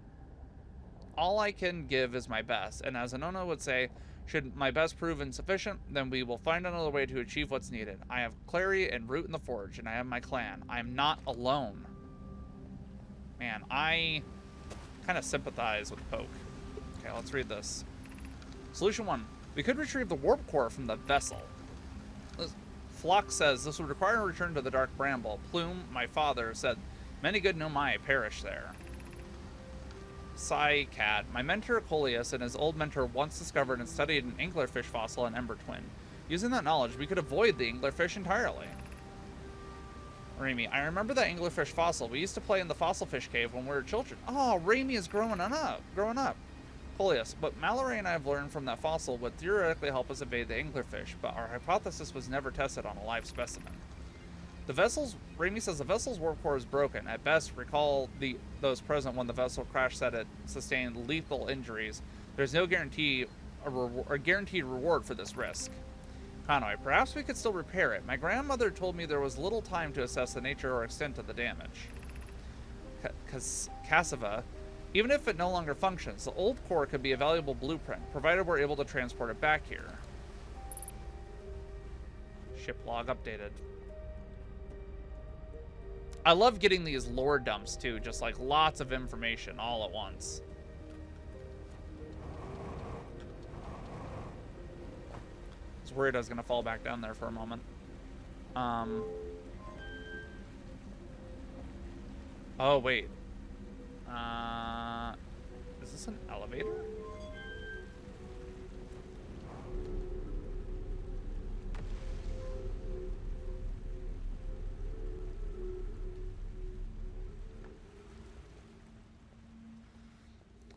give is my best, and as Anona would say, should my best prove insufficient, then we will find another way to achieve what's needed. I have Clary and Root in the Forge, and I have my clan. I am not alone. Man, I kind of sympathize with Poke. Okay, let's read this. Solution 1. We could retrieve the warp core from the vessel. Flock says this would require a return to the Dark Bramble. Plume, my father, said many good Nomai perish there. Psy Cat. My mentor Coleus and his old mentor once discovered and studied an anglerfish fossil in Ember Twin. Using that knowledge, we could avoid the anglerfish entirely. Raimi, I remember that anglerfish fossil. We used to play in the fossil fish cave when we were children. Oh, Raimi is growing up. Coleus, what Mallory and I have learned from that fossil would theoretically help us evade the anglerfish, but our hypothesis was never tested on a live specimen. Raimi says the vessel's warp core is broken. At best, recall those present when the vessel crashed said it sustained lethal injuries. There's no guaranteed reward for this risk. Hanoi, perhaps we could still repair it. My grandmother told me there was little time to assess the nature or extent of the damage. Cassava, even if it no longer functions, the old core could be a valuable blueprint, provided we're able to transport it back here. Ship log updated. I love getting these lore dumps too, just like lots of information all at once. I was worried I was gonna fall back down there for a moment. Oh wait. Is this an elevator?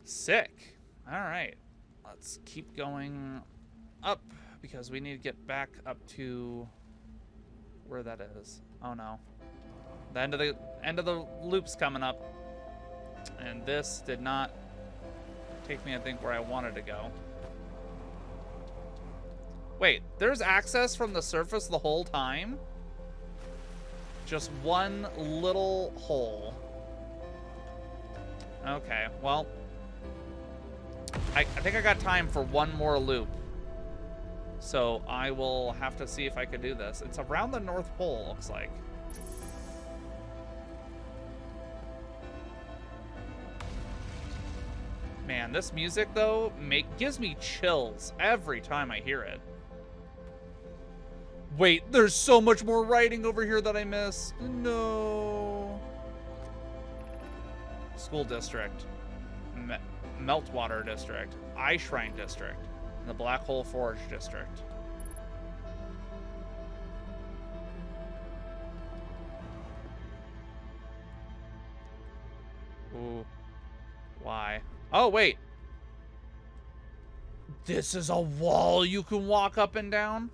Sick. All right. Let's keep going up because we need to get back up to where that is. Oh no. The end of the loop's coming up. And this did not take me, I think, where I wanted to go. Wait, there's access from the surface the whole time? Just one little hole. Okay, well, I think I got time for one more loop. So I will have to see if I could do this. It's around the North Pole, looks like. Man, this music, though, gives me chills every time I hear it. Wait, there's so much more writing over here that I missed. No. School District. Meltwater District. Eye Shrine District. And the Black Hole Forge District. Ooh. Why? Oh, wait. This is a wall you can walk up and down?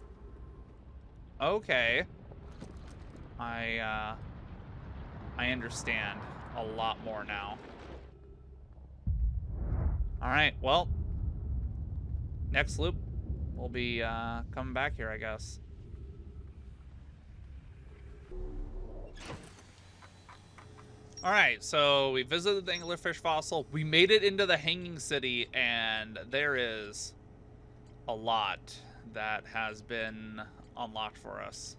Okay. I understand a lot more now. Alright, well. Next loop, we'll be coming back here, I guess. Alright, so we visited the anglerfish fossil. We made it into the Hanging City, and there is a lot that has been unlocked for us.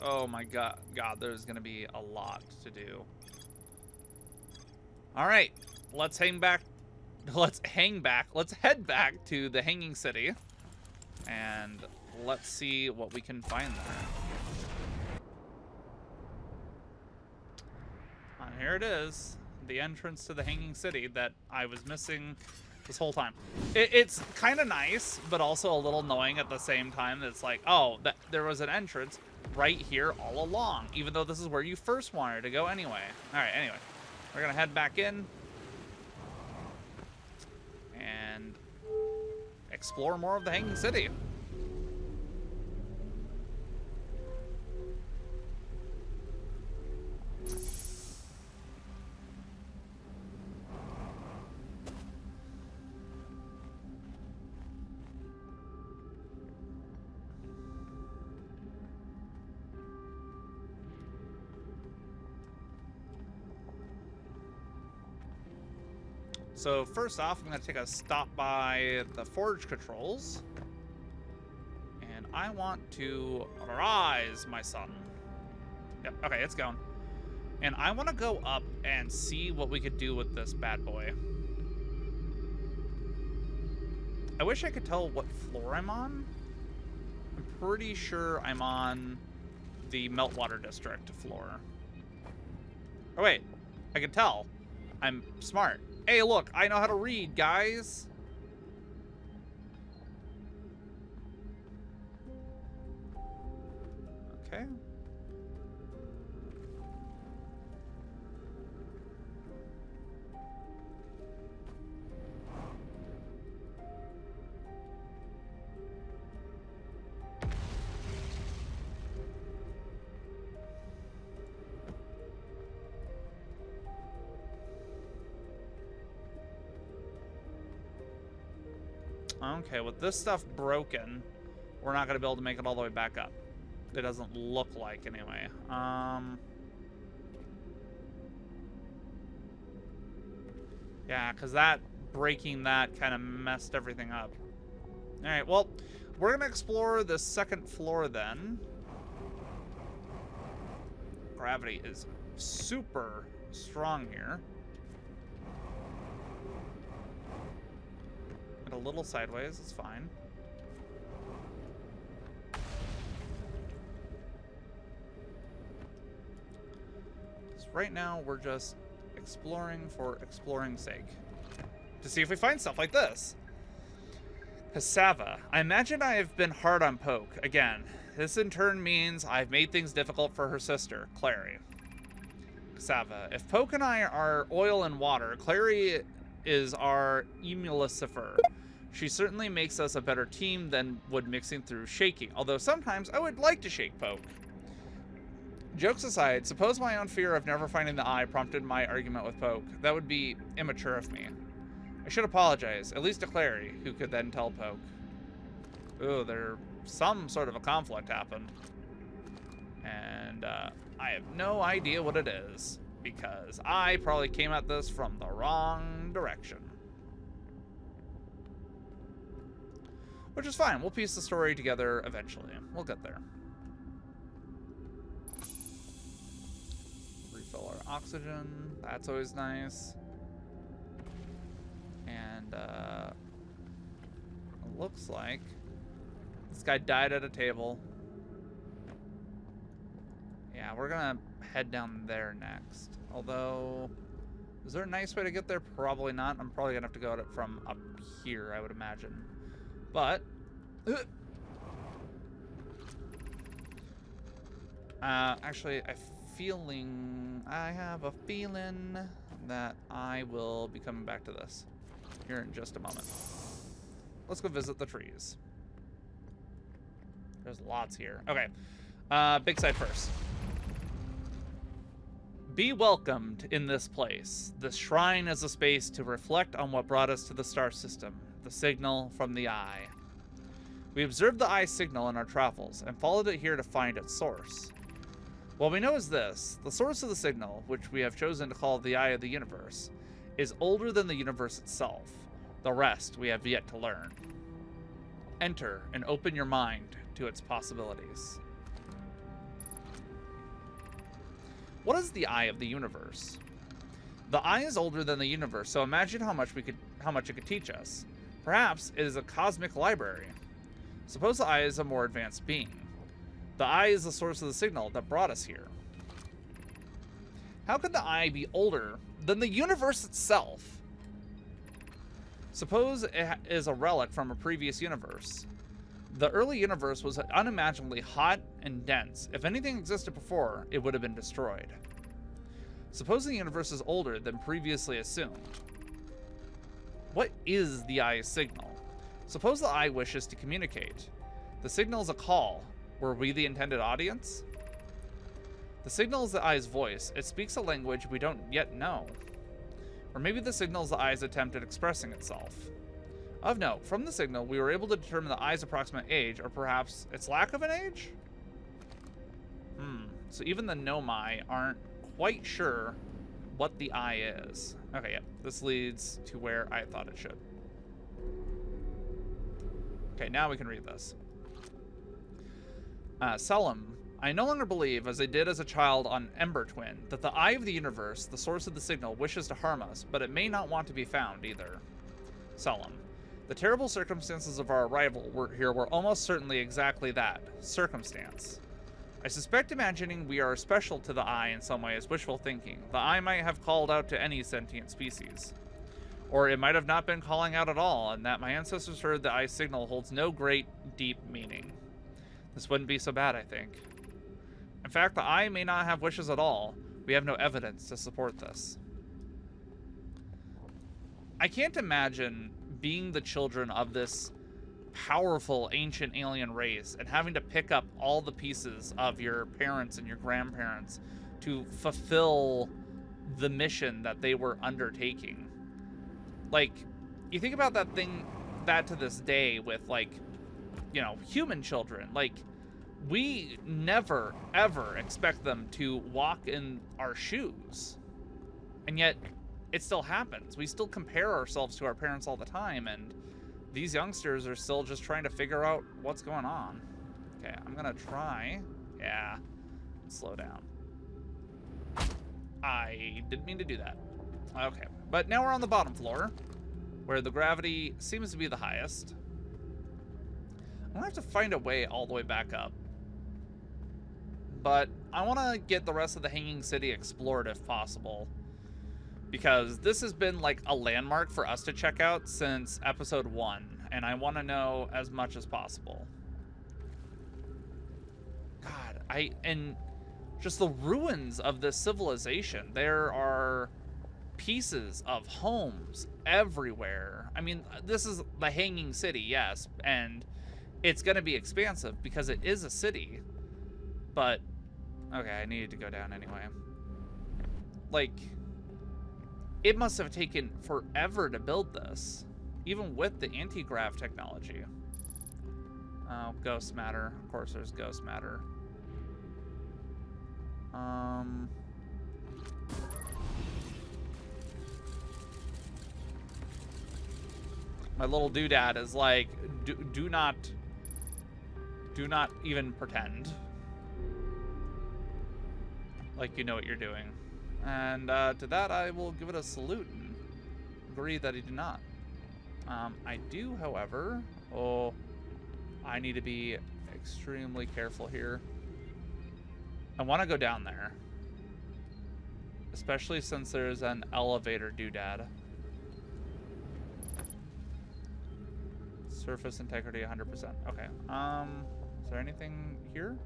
Oh my god, there's gonna be a lot to do. Alright, let's head back to the Hanging City, and let's see what we can find there. And here it is, the entrance to the Hanging City that I was missing this whole time. It's kind of nice, but also a little annoying at the same time. It's like, oh, there was an entrance right here all along, even though this is where you first wanted to go anyway. All right, anyway, we're gonna head back in and explore more of the Hanging City. So first off, I'm going to take a stop by the forge controls. And I want to rise my sun. Yep, okay, it's going. And I want to go up and see what we could do with this bad boy. I wish I could tell what floor I'm on. I'm pretty sure I'm on the Meltwater District floor. Oh wait, I can tell. I'm smart. Hey, look, I know how to read, guys. Okay. Okay, with this stuff broken, we're not going to be able to make it all the way back up. It doesn't look like, anyway. Yeah, because breaking that kind of messed everything up. Alright, well, we're going to explore the second floor then. Gravity is super strong here. A little sideways, it's fine. So right now, we're just exploring for exploring's sake. To see if we find stuff like this. Cassava. I imagine I have been hard on Poke. Again, this in turn means I've made things difficult for her sister, Clary. Cassava. If Poke and I are oil and water, Clary is our emulsifer. She certainly makes us a better team than would mixing through shaking, although sometimes I would like to shake Poke. Jokes aside, suppose my own fear of never finding the eye prompted my argument with Poke. That would be immature of me. I should apologize, at least to Clary, who could then tell Poke. Ooh, some sort of a conflict happened. And I have no idea what it is, because I probably came at this from the wrong direction. Which is fine, we'll piece the story together eventually. We'll get there. Refill our oxygen, that's always nice. And it looks like this guy died at a table. Yeah, we're gonna head down there next. Although, is there a nice way to get there? Probably not. I'm probably gonna have to go at it from up here, I would imagine. But, actually, I have a feeling that I will be coming back to this here in just a moment. Let's go visit the trees. There's lots here. Okay, big side first. Be welcomed in this place. This shrine is a space to reflect on what brought us to the star system, the signal from the eye. We observed the eye signal in our travels and followed it here to find its source. What we know is this: the source of the signal, which we have chosen to call the eye of the universe, is older than the universe itself. The rest we have yet to learn. Enter and open your mind to its possibilities. What is the eye of the universe? The eye is older than the universe, so imagine how much it could teach us. Perhaps it is a cosmic library. Suppose the eye is a more advanced being. The eye is the source of the signal that brought us here. How could the eye be older than the universe itself? Suppose it is a relic from a previous universe. The early universe was unimaginably hot and dense. If anything existed before, it would have been destroyed. Suppose the universe is older than previously assumed. What is the eye's signal? Suppose the eye wishes to communicate. The signal is a call. Were we the intended audience? The signal is the eye's voice. It speaks a language we don't yet know. Or maybe the signal is the eye's attempt at expressing itself. Of note, from the signal, we were able to determine the eye's approximate age, or perhaps its lack of an age? So even the Nomai aren't quite sure what the eye is. Okay, yeah, this leads to where I thought it should. Okay, now we can read this. Selim, I no longer believe, as I did as a child on Ember Twin, that the eye of the universe, the source of the signal, wishes to harm us, but it may not want to be found either. Selim, the terrible circumstances of our arrival here were almost certainly exactly that, circumstance. I suspect imagining we are special to the eye in some way is wishful thinking. The eye might have called out to any sentient species. Or it might have not been calling out at all, and that my ancestors heard the eye's signal holds no great, deep meaning. This wouldn't be so bad, I think. In fact, the eye may not have wishes at all. We have no evidence to support this. I can't imagine being the children of this powerful ancient alien race and having to pick up all the pieces of your parents and your grandparents to fulfill the mission that they were undertaking. Like, you think about that to this day with, like, you know, human children. Like, we never, ever expect them to walk in our shoes. And yet, it still happens. We still compare ourselves to our parents all the time, and these youngsters are still just trying to figure out what's going on. Okay, I'm gonna try. Yeah, slow down. I didn't mean to do that. Okay, but now we're on the bottom floor, where the gravity seems to be the highest. I'm gonna have to find a way all the way back up. But I want to get the rest of the Hanging City explored if possible, because this has been like a landmark for us to check out since episode 1, and I want to know as much as possible. God, and just the ruins of this civilization. There are pieces of homes everywhere. I mean, this is the Hanging City, yes, and it's going to be expansive because it is a city, but Okay, I needed to go down anyway. Like, it must have taken forever to build this, even with the anti-grav technology. Oh, ghost matter. Of course there's ghost matter. My little doodad is like, do not even pretend like you know what you're doing. And to that I will give it a salute and agree that he did not. I do, however, I need to be extremely careful here. I want to go down there, especially since there's an elevator doodad. Surface integrity 100%. Okay. Is there anything here?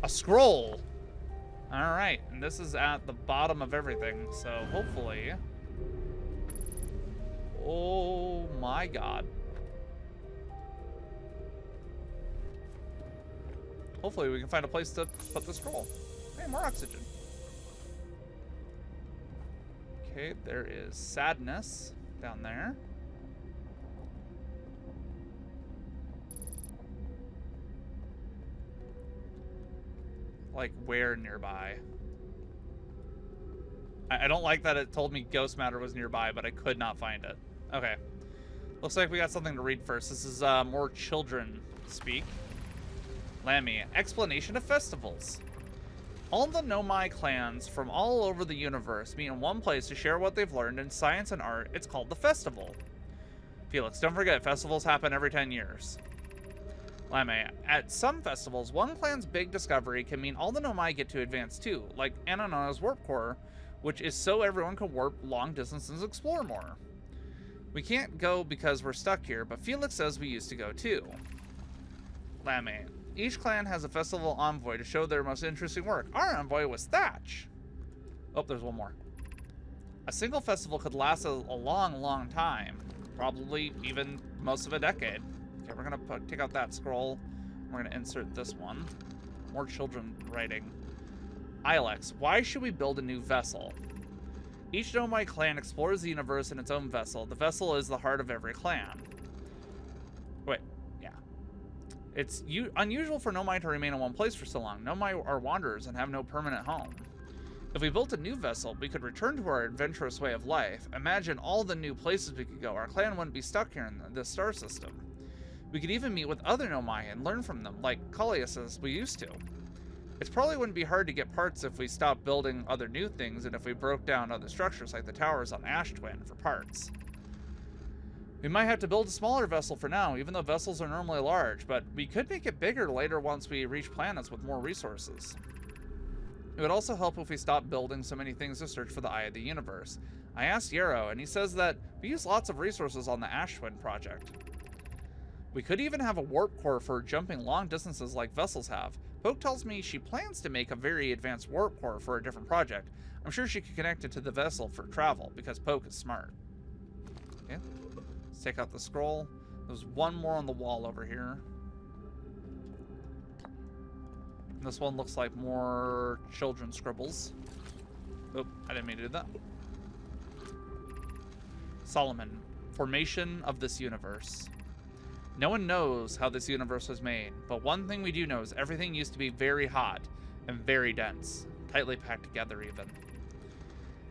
A scroll. All right, and this is at the bottom of everything, so hopefully. Oh my God. Hopefully we can find a place to put the scroll. Hey, more oxygen. Okay, there is sadness down there. Like, where nearby? I don't like that it told me ghost matter was nearby, but I could not find it. Okay. Looks like we got something to read first. This is more children speak. Lammy, explanation of festivals. All the Nomai clans from all over the universe meet in one place to share what they've learned in science and art. It's called the festival. Felix, don't forget, festivals happen every 10 years. Lammy, at some festivals, one clan's big discovery can mean all the Nomai get to advance too, like Ananona's warp core, which is so everyone can warp long distances and explore more. We can't go because we're stuck here, but Felix says we used to go too. Lammy, each clan has a festival envoy to show their most interesting work. Our envoy was Thatch. Oh, there's one more. A single festival could last a long, long time. Probably even most of a decade. Okay, we're gonna take out that scroll. We're gonna insert this one. More children writing. Ilex, why should we build a new vessel? Each Nomai clan explores the universe in its own vessel. The vessel is the heart of every clan. Wait, yeah. It's unusual for Nomai to remain in one place for so long. Nomai are wanderers and have no permanent home. If we built a new vessel, we could return to our adventurous way of life. Imagine all the new places we could go. Our clan wouldn't be stuck here in the star system. We could even meet with other Nomai and learn from them, like Kalias as we used to. It probably wouldn't be hard to get parts if we stopped building other new things and if we broke down other structures like the towers on Ash Twin for parts. We might have to build a smaller vessel for now, even though vessels are normally large, but we could make it bigger later once we reach planets with more resources. It would also help if we stopped building so many things to search for the Eye of the Universe. I asked Yarrow, and he says that we use lots of resources on the Ash Twin project. We could even have a warp core for jumping long distances like vessels have. Poke tells me she plans to make a very advanced warp core for a different project. I'm sure she could connect it to the vessel for travel, because Poke is smart. Okay, let's take out the scroll. There's one more on the wall over here. And this one looks like more children's scribbles. Oh, I didn't mean to do that. Solomon, formation of this universe. No one knows how this universe was made, but one thing we do know is everything used to be very hot and very dense, tightly packed together even.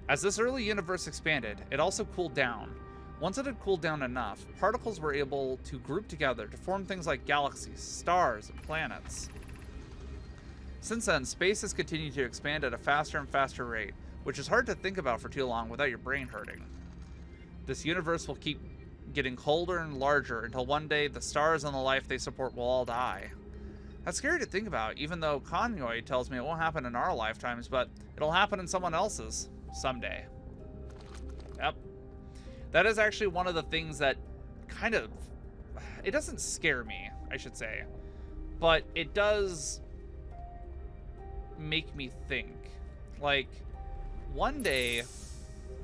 As this early universe expanded, it also cooled down. Once it had cooled down enough, particles were able to group together to form things like galaxies, stars, and planets. Since then, space has continued to expand at a faster and faster rate, which is hard to think about for too long without your brain hurting. This universe will keep getting colder and larger until one day the stars and the life they support will all die. That's scary to think about, even though Conroy tells me it won't happen in our lifetimes, but it'll happen in someone else's someday. Yep. That is actually one of the things that kind of, it doesn't scare me, I should say, but it does make me think. Like, one day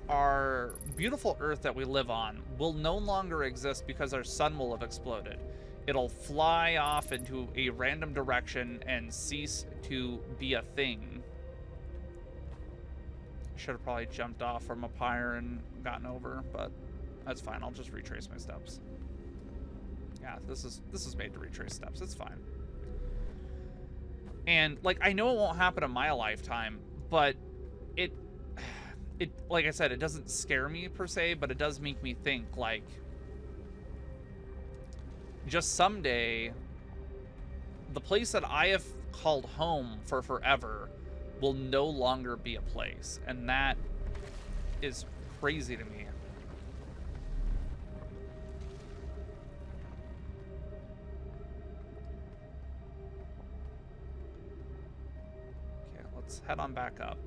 our beautiful Earth that we live on will no longer exist because our sun will have exploded. It'll fly off into a random direction and cease to be a thing. Should have probably jumped off from up higher and gotten over, but that's fine. I'll just retrace my steps. Yeah, this is made to retrace steps. It's fine. And like, I know it won't happen in my lifetime, but it like I said, it doesn't scare me per se, but it does make me think, like, just someday the place that I have called home for forever will no longer be a place, and that is crazy to me. Okay, let's head on back up.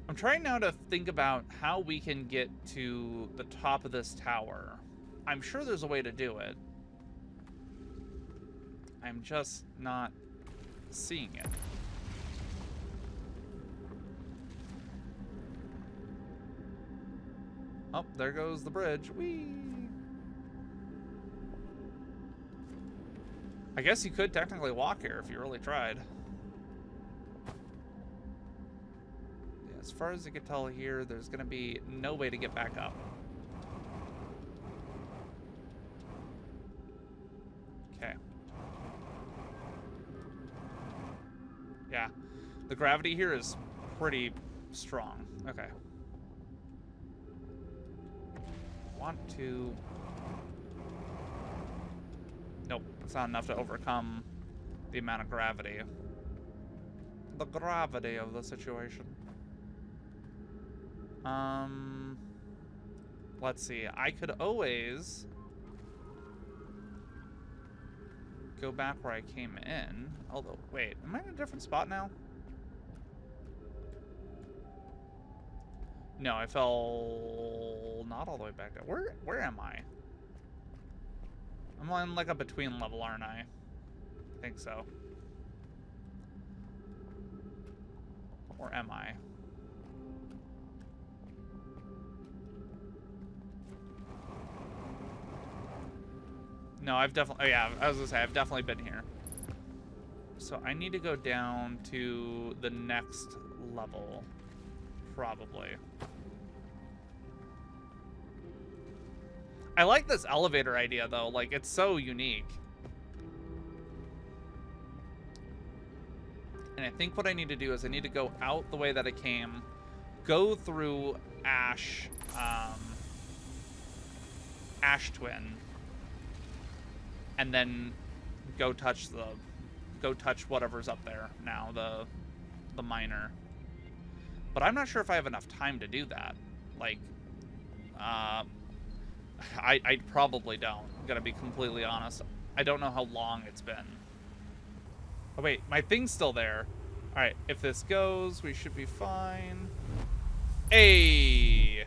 I'm trying now to think about how we can get to the top of this tower. I'm sure there's a way to do it. I'm just not seeing it. Oh, there goes the bridge. Whee! I guess you could technically walk here if you really tried. As far as I can tell here, there's going to be no way to get back up. Okay. Yeah. The gravity here is pretty strong. Okay. Want to... Nope. It's not enough to overcome the amount of gravity. The gravity of the situation. Let's see. I could always go back where I came in. Although, wait, am I in a different spot now? No, I fell not all the way back down. Where am I? I'm on like a between level, aren't I? I think so. Or am I? No, I've definitely... Oh, yeah, I was gonna say, I've definitely been here. So I need to go down to the next level. Probably. I like this elevator idea, though. Like, it's so unique. And I think what I need to do is I need to go out the way that I came, go through Ash Twin, and then go touch whatever's up there now, the miner. But I'm not sure if I have enough time to do that. Like, I probably don't. I'm gonna be completely honest. I don't know how long it's been. Oh wait, my thing's still there. All right, if this goes, we should be fine. Hey.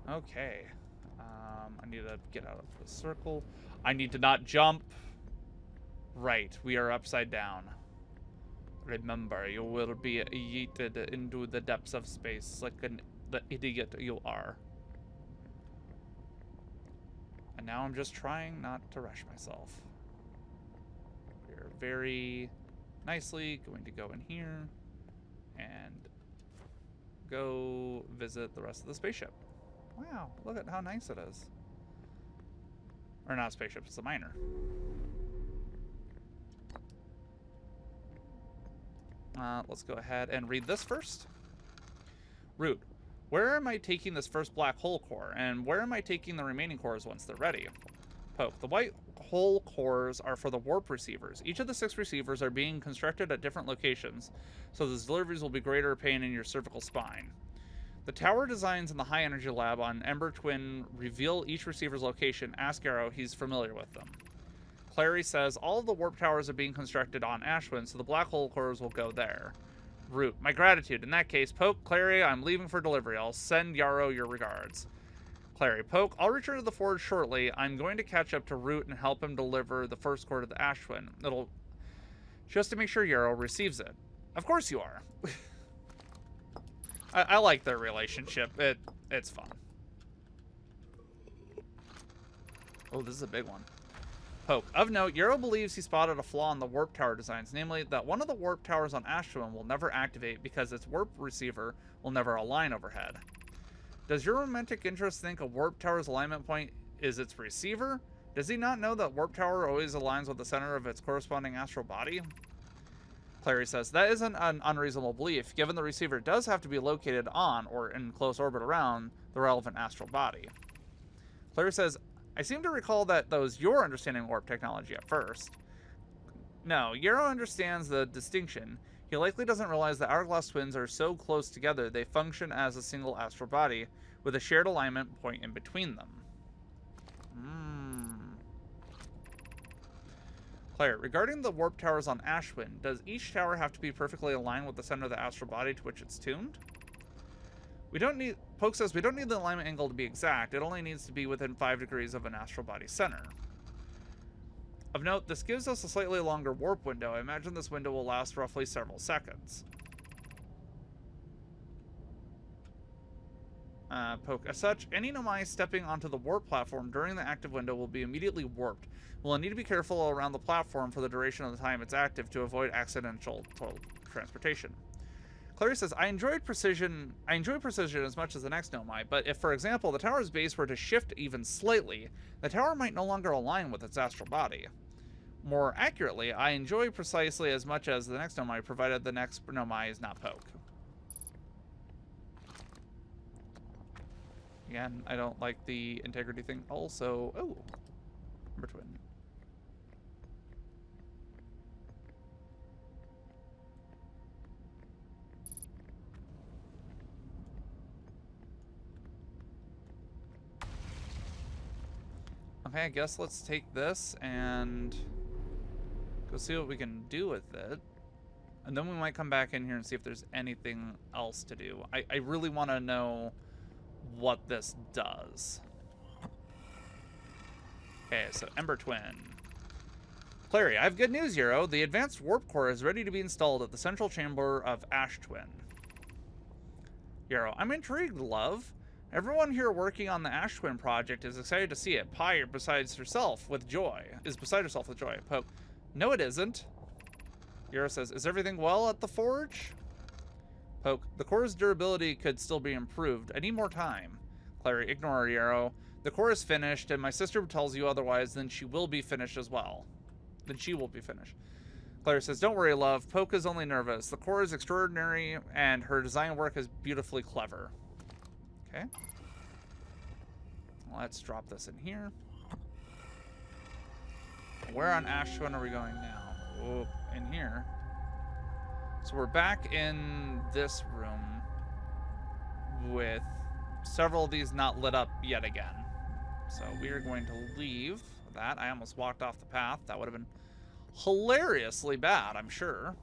Okay. I need to get out of the circle. I need to not jump. Right, we are upside down. Remember, you will be yeeted into the depths of space like the idiot you are. And now I'm just trying not to rush myself. We're very nicely going to go in here and go visit the rest of the spaceship. Wow, look at how nice it is. Or not a spaceship, it's a miner. Let's go ahead and read this first. Root. Where am I taking this first black hole core? And where am I taking the remaining cores once they're ready? Poke. The white hole cores are for the warp receivers. Each of the 6 receivers are being constructed at different locations, so the deliveries will be greater pain in your cervical spine. The tower designs in the high energy lab on Ember Twin reveal each receiver's location. Ask Arrow, he's familiar with them. Clary says all of the warp towers are being constructed on Ashwin, so the black hole cores will go there. Root. My gratitude. In that case, Poke, Clary, I'm leaving for delivery. I'll send Yarrow your regards. Clary. Poke, I'll return to the forge shortly. I'm going to catch up to Root and help him deliver the first core to the Ashwin. It'll... just to make sure Yarrow receives it. Of course you are. I like their relationship. It's fun. Oh, this is a big one. Poke. Of note, Euro believes he spotted a flaw in the warp tower designs, namely that one of the warp towers on Ash Twin will never activate because its warp receiver will never align overhead. Does your romantic interest think a warp tower's alignment point is its receiver? Does he not know that warp tower always aligns with the center of its corresponding astral body? Clary says, that isn't an unreasonable belief, given the receiver does have to be located on or in close orbit around the relevant astral body. Clary says, I seem to recall that was your understanding of warp technology at first. No, Yarrow understands the distinction. He likely doesn't realize that hourglass twins are so close together they function as a single astral body, with a shared alignment point in between them. Claire, regarding the warp towers on Ashwin, does each tower have to be perfectly aligned with the center of the astral body to which it's tuned? Poke says we don't need the alignment angle to be exact, it only needs to be within 5 degrees of an astral body center. Of note, this gives us a slightly longer warp window. I imagine this window will last roughly several seconds. Poke, as such, any Nomai stepping onto the warp platform during the active window will be immediately warped. We'll need to be careful around the platform for the duration of the time it's active to avoid accidental transportation. Clary says, I enjoy precision as much as the next Nomai, but if, for example, the tower's base were to shift even slightly, the tower might no longer align with its astral body. More accurately, I enjoy precisely as much as the next Nomai, provided the next Nomai is not Poke. Again, I don't like the integrity thing. Also, oh, Ember Twin. Okay, I guess let's take this and go see what we can do with it. And then we might come back in here and see if there's anything else to do. I really want to know what this does. Okay, so Ember Twin. Clary, I have good news, Euro. The advanced warp core is ready to be installed at the central chamber of Ash Twin. Euro, I'm intrigued, love. Everyone here working on the Ash Twin project is excited to see it. Pi is beside herself with joy. Poke, no it isn't. Euro says, is everything well at the forge? Poke, the core's durability could still be improved. I need more time. Clary, ignore Yarrow. The core is finished, and my sister tells you otherwise, then she will be finished as well. Clary says, don't worry, love. Poke is only nervous. The core is extraordinary, and her design work is beautifully clever. Okay. Let's drop this in here. Where on Ash Twin are we going now? Oh, in here. So we're back in this room with several of these not lit up yet again. So we are going to leave that. I almost walked off the path. That would have been hilariously bad, I'm sure.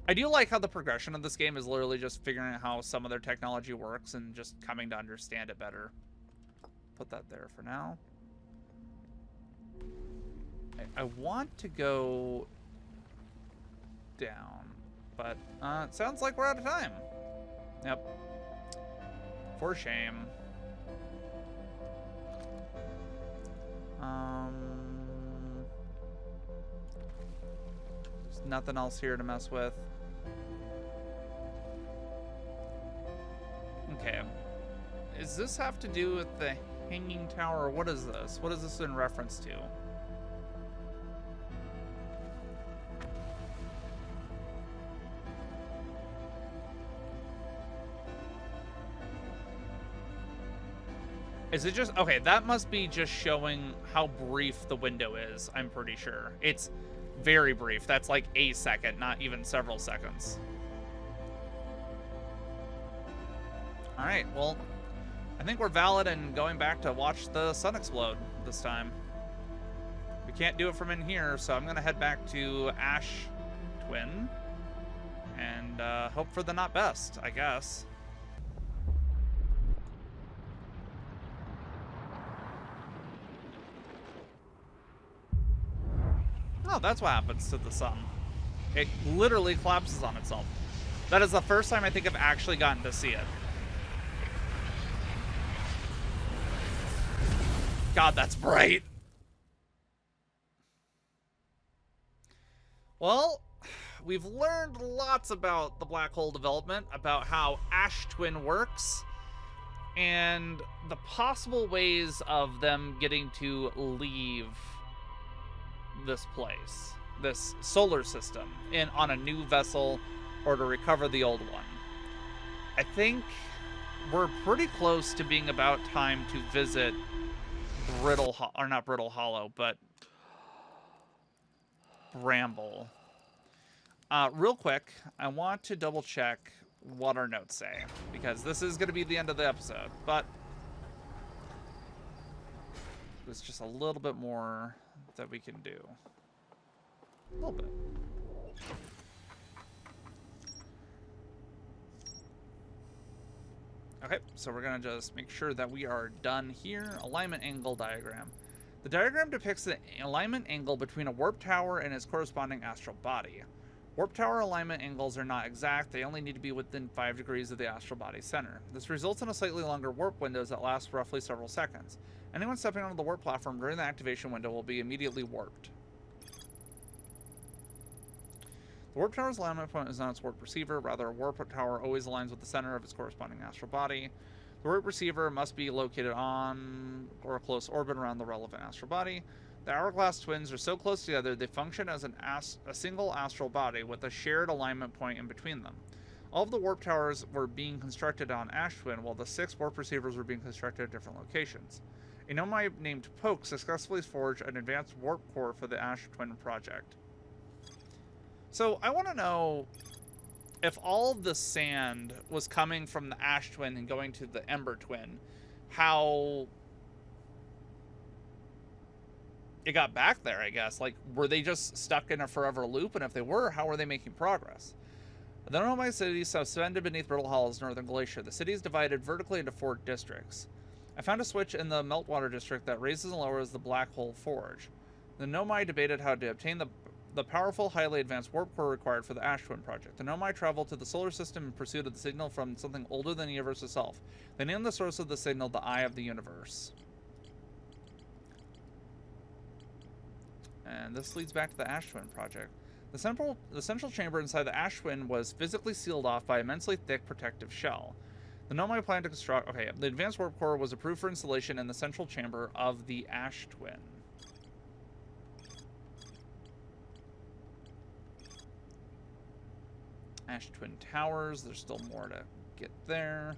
I do like how the progression of this game is literally just figuring out how some of their technology works and just coming to understand it better. Put that there for now. I want to go down, but it sounds like we're out of time. Yep. For shame. There's nothing else here to mess with. Okay. Does this have to do with the hanging tower, or what is this? What is this in reference to? Is it just... Okay, that must be just showing how brief the window is, I'm pretty sure. It's very brief. That's like a second, not even several seconds. Alright, well, I think we're valid in going back to watch the sun explode this time. We can't do it from in here, so I'm going to head back to Ash Twin and hope for the not best, I guess. Oh, that's what happens to the sun. It literally collapses on itself. That is the first time I think I've actually gotten to see it. God, that's bright. Well, we've learned lots about the black hole development, about how Ash Twin works, and the possible ways of them getting to leave this place, this solar system, on a new vessel or to recover the old one. I think we're pretty close to being about time to visit not Brittle Hollow, but Bramble. Real quick, I want to double check what our notes say, because this is going to be the end of the episode, but there's just a little bit more that we can do. A little bit. Okay, so we're going to just make sure that we are done here. Alignment angle diagram. The diagram depicts the alignment angle between a warp tower and its corresponding astral body. Warp tower alignment angles are not exact, they only need to be within 5 degrees of the astral body's center. This results in a slightly longer warp windows that last roughly several seconds. Anyone stepping onto the warp platform during the activation window will be immediately warped. The warp tower's alignment point is not its warp receiver, rather a warp tower always aligns with the center of its corresponding astral body. The warp receiver must be located on or a close orbit around the relevant astral body. The hourglass twins are so close together they function as a single astral body with a shared alignment point in between them. All of the warp towers were being constructed on Ash Twin, while the 6 warp receivers were being constructed at different locations. A nomai named Poke successfully forged an advanced warp core for the Ash Twin project. So I want to know if all of the sand was coming from the Ash Twin and going to the Ember Twin, how it got back there, I guess. Like, were they just stuck in a forever loop? And if they were, how were they making progress? The nomai city is suspended beneath Brittle Hollow's northern glacier. The city is divided vertically into 4 districts. I found a switch in the Meltwater district that raises and lowers the Black Hole Forge. The nomai debated how to obtain the powerful, highly advanced warp core required for the Ash Twin project. The nomai traveled to the solar system in pursuit of the signal from something older than the universe itself. They named the source of the signal the Eye of the Universe. And this leads back to the Ash Twin project. The central chamber inside the Ash Twin was physically sealed off by an immensely thick protective shell. The nomai plan to construct... Okay, the advanced warp core was approved for installation in the central chamber of the Ash Twin. Ash Twin Towers, there's still more to get there.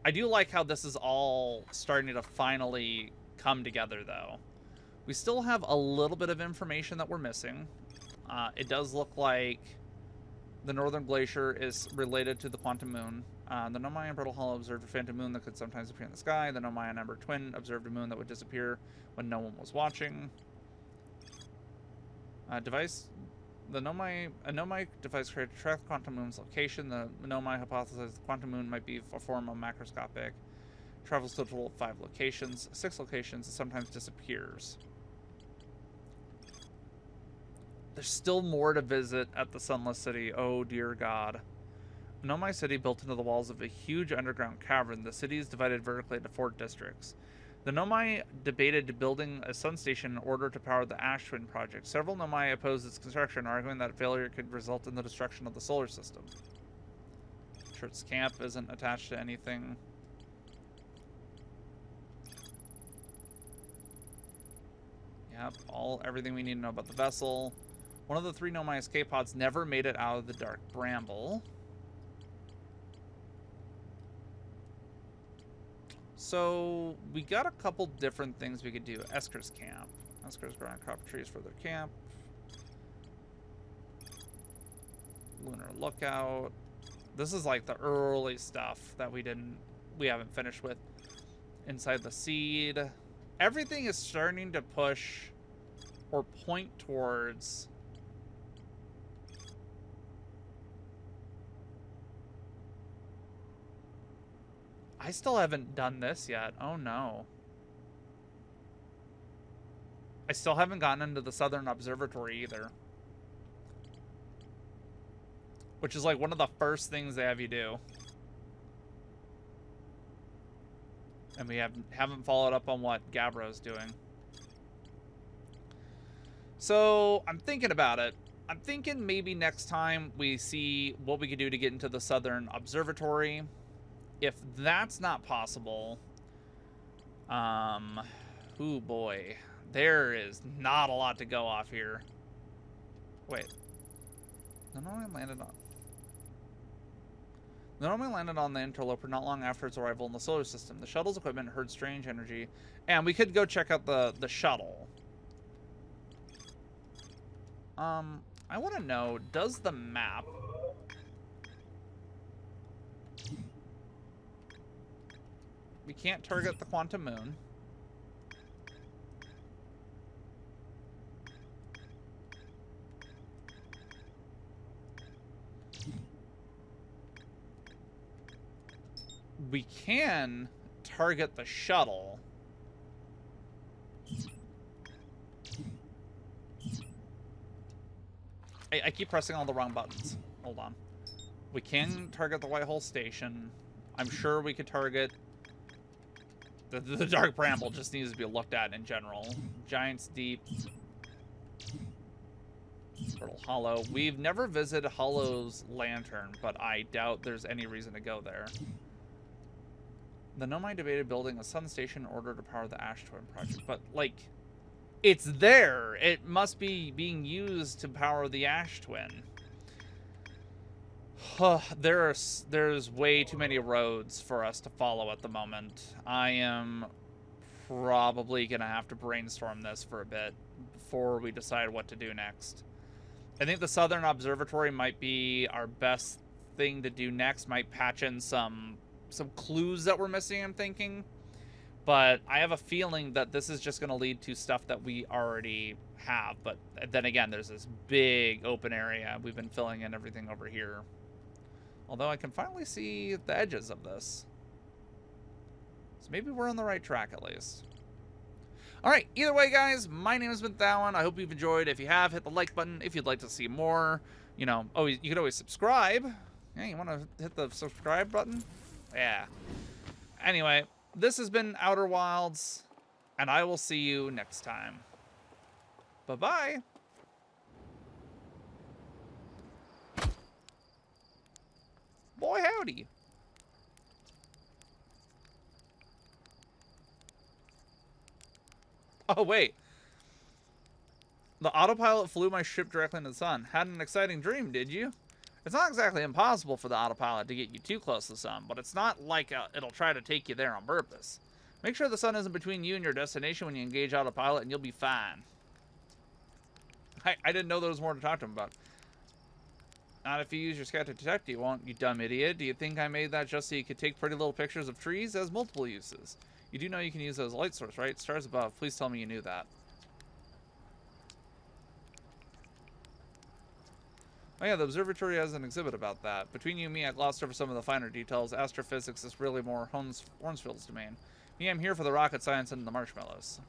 I do like how this is all starting to finally come together, though. We still have a little bit of information that we're missing. It does look like the Northern Glacier is related to the Quantum Moon. The nomai and Brittle Hollow observed a phantom moon that could sometimes appear in the sky. The nomai and Ember Twin observed a moon that would disappear when no one was watching. A nomai device created to track the Quantum Moon's location. The nomai hypothesized the Quantum Moon might be a form of macroscopic. Travels to a total of 5 locations, 6 locations, and sometimes disappears. There's still more to visit at the Sunless City. Oh, dear God. Nomai City built into the walls of a huge underground cavern. The city is divided vertically into 4 districts. The nomai debated building a sun station in order to power the Ash Twin project. Several nomai opposed its construction, arguing that failure could result in the destruction of the solar system. Church's camp isn't attached to anything. Yep, everything we need to know about the vessel. One of the 3 nomai escape pods never made it out of the Dark Bramble. So, we got a couple different things we could do. Esker's camp. Esker's growing crop trees for their camp. Lunar lookout. This is like the early stuff that we haven't finished with. Inside the seed. Everything is starting to push or point towards I still haven't done this yet. Oh no. I still haven't gotten into the Southern Observatory either. which is like one of the first things they have you do. And we haven't followed up on what Gabbro's doing. So I'm thinking about it. I'm thinking maybe next time we see what we could do to get into the Southern Observatory. If that's not possible, oh boy, there is not a lot to go off here. Wait, the Norman landed on the interloper not long after its arrival in the solar system. The shuttle's equipment heard strange energy, and we could go check out the shuttle. I want to know, does the map... We can't target the quantum moon. We can target the shuttle. I keep pressing all the wrong buttons. Hold on. We can target the White Hole Station. I'm sure we could target... The Dark Bramble just needs to be looked at in general. Giant's Deep. Turtle Hollow. We've never visited Hollow's Lantern, but I doubt there's any reason to go there. The Nomai debated building a sun station in order to power the Ash Twin project, but, like, it's there. It must be being used to power the Ash Twin. There's way too many roads for us to follow at the moment. I am probably going to have to brainstorm this for a bit before we decide what to do next. I think the Southern Observatory might be our best thing to do next. Might patch in some clues that we're missing, I'm thinking. But I have a feeling that this is just going to lead to stuff that we already have. But then again, there's this big open area. We've been filling in everything over here. Although I can finally see the edges of this. So maybe we're on the right track at least. Alright, either way guys, my name has been Thowan. I hope you've enjoyed. If you have, hit the like button. If you'd like to see more, you know, you could always subscribe. Yeah, you want to hit the subscribe button? Yeah. Anyway, this has been Outer Wilds, and I will see you next time. Bye-bye. Boy, howdy. Oh, wait. The autopilot flew my ship directly into the sun. Had an exciting dream, did you? It's not exactly impossible for the autopilot to get you too close to the sun, but it's not like it'll try to take you there on purpose. Make sure the sun isn't between you and your destination when you engage autopilot, and you'll be fine. I didn't know there was more to talk to him about. Not if you use your scout to detect, you won't, you dumb idiot. Do you think I made that just so you could take pretty little pictures of trees? It has multiple uses. You do know you can use those light source, right? Stars above. Please tell me you knew that. Oh yeah, the observatory has an exhibit about that. Between you and me, I glossed over some of the finer details. Astrophysics is really more Hornsfield's domain. Me, I'm here for the rocket science and the marshmallows.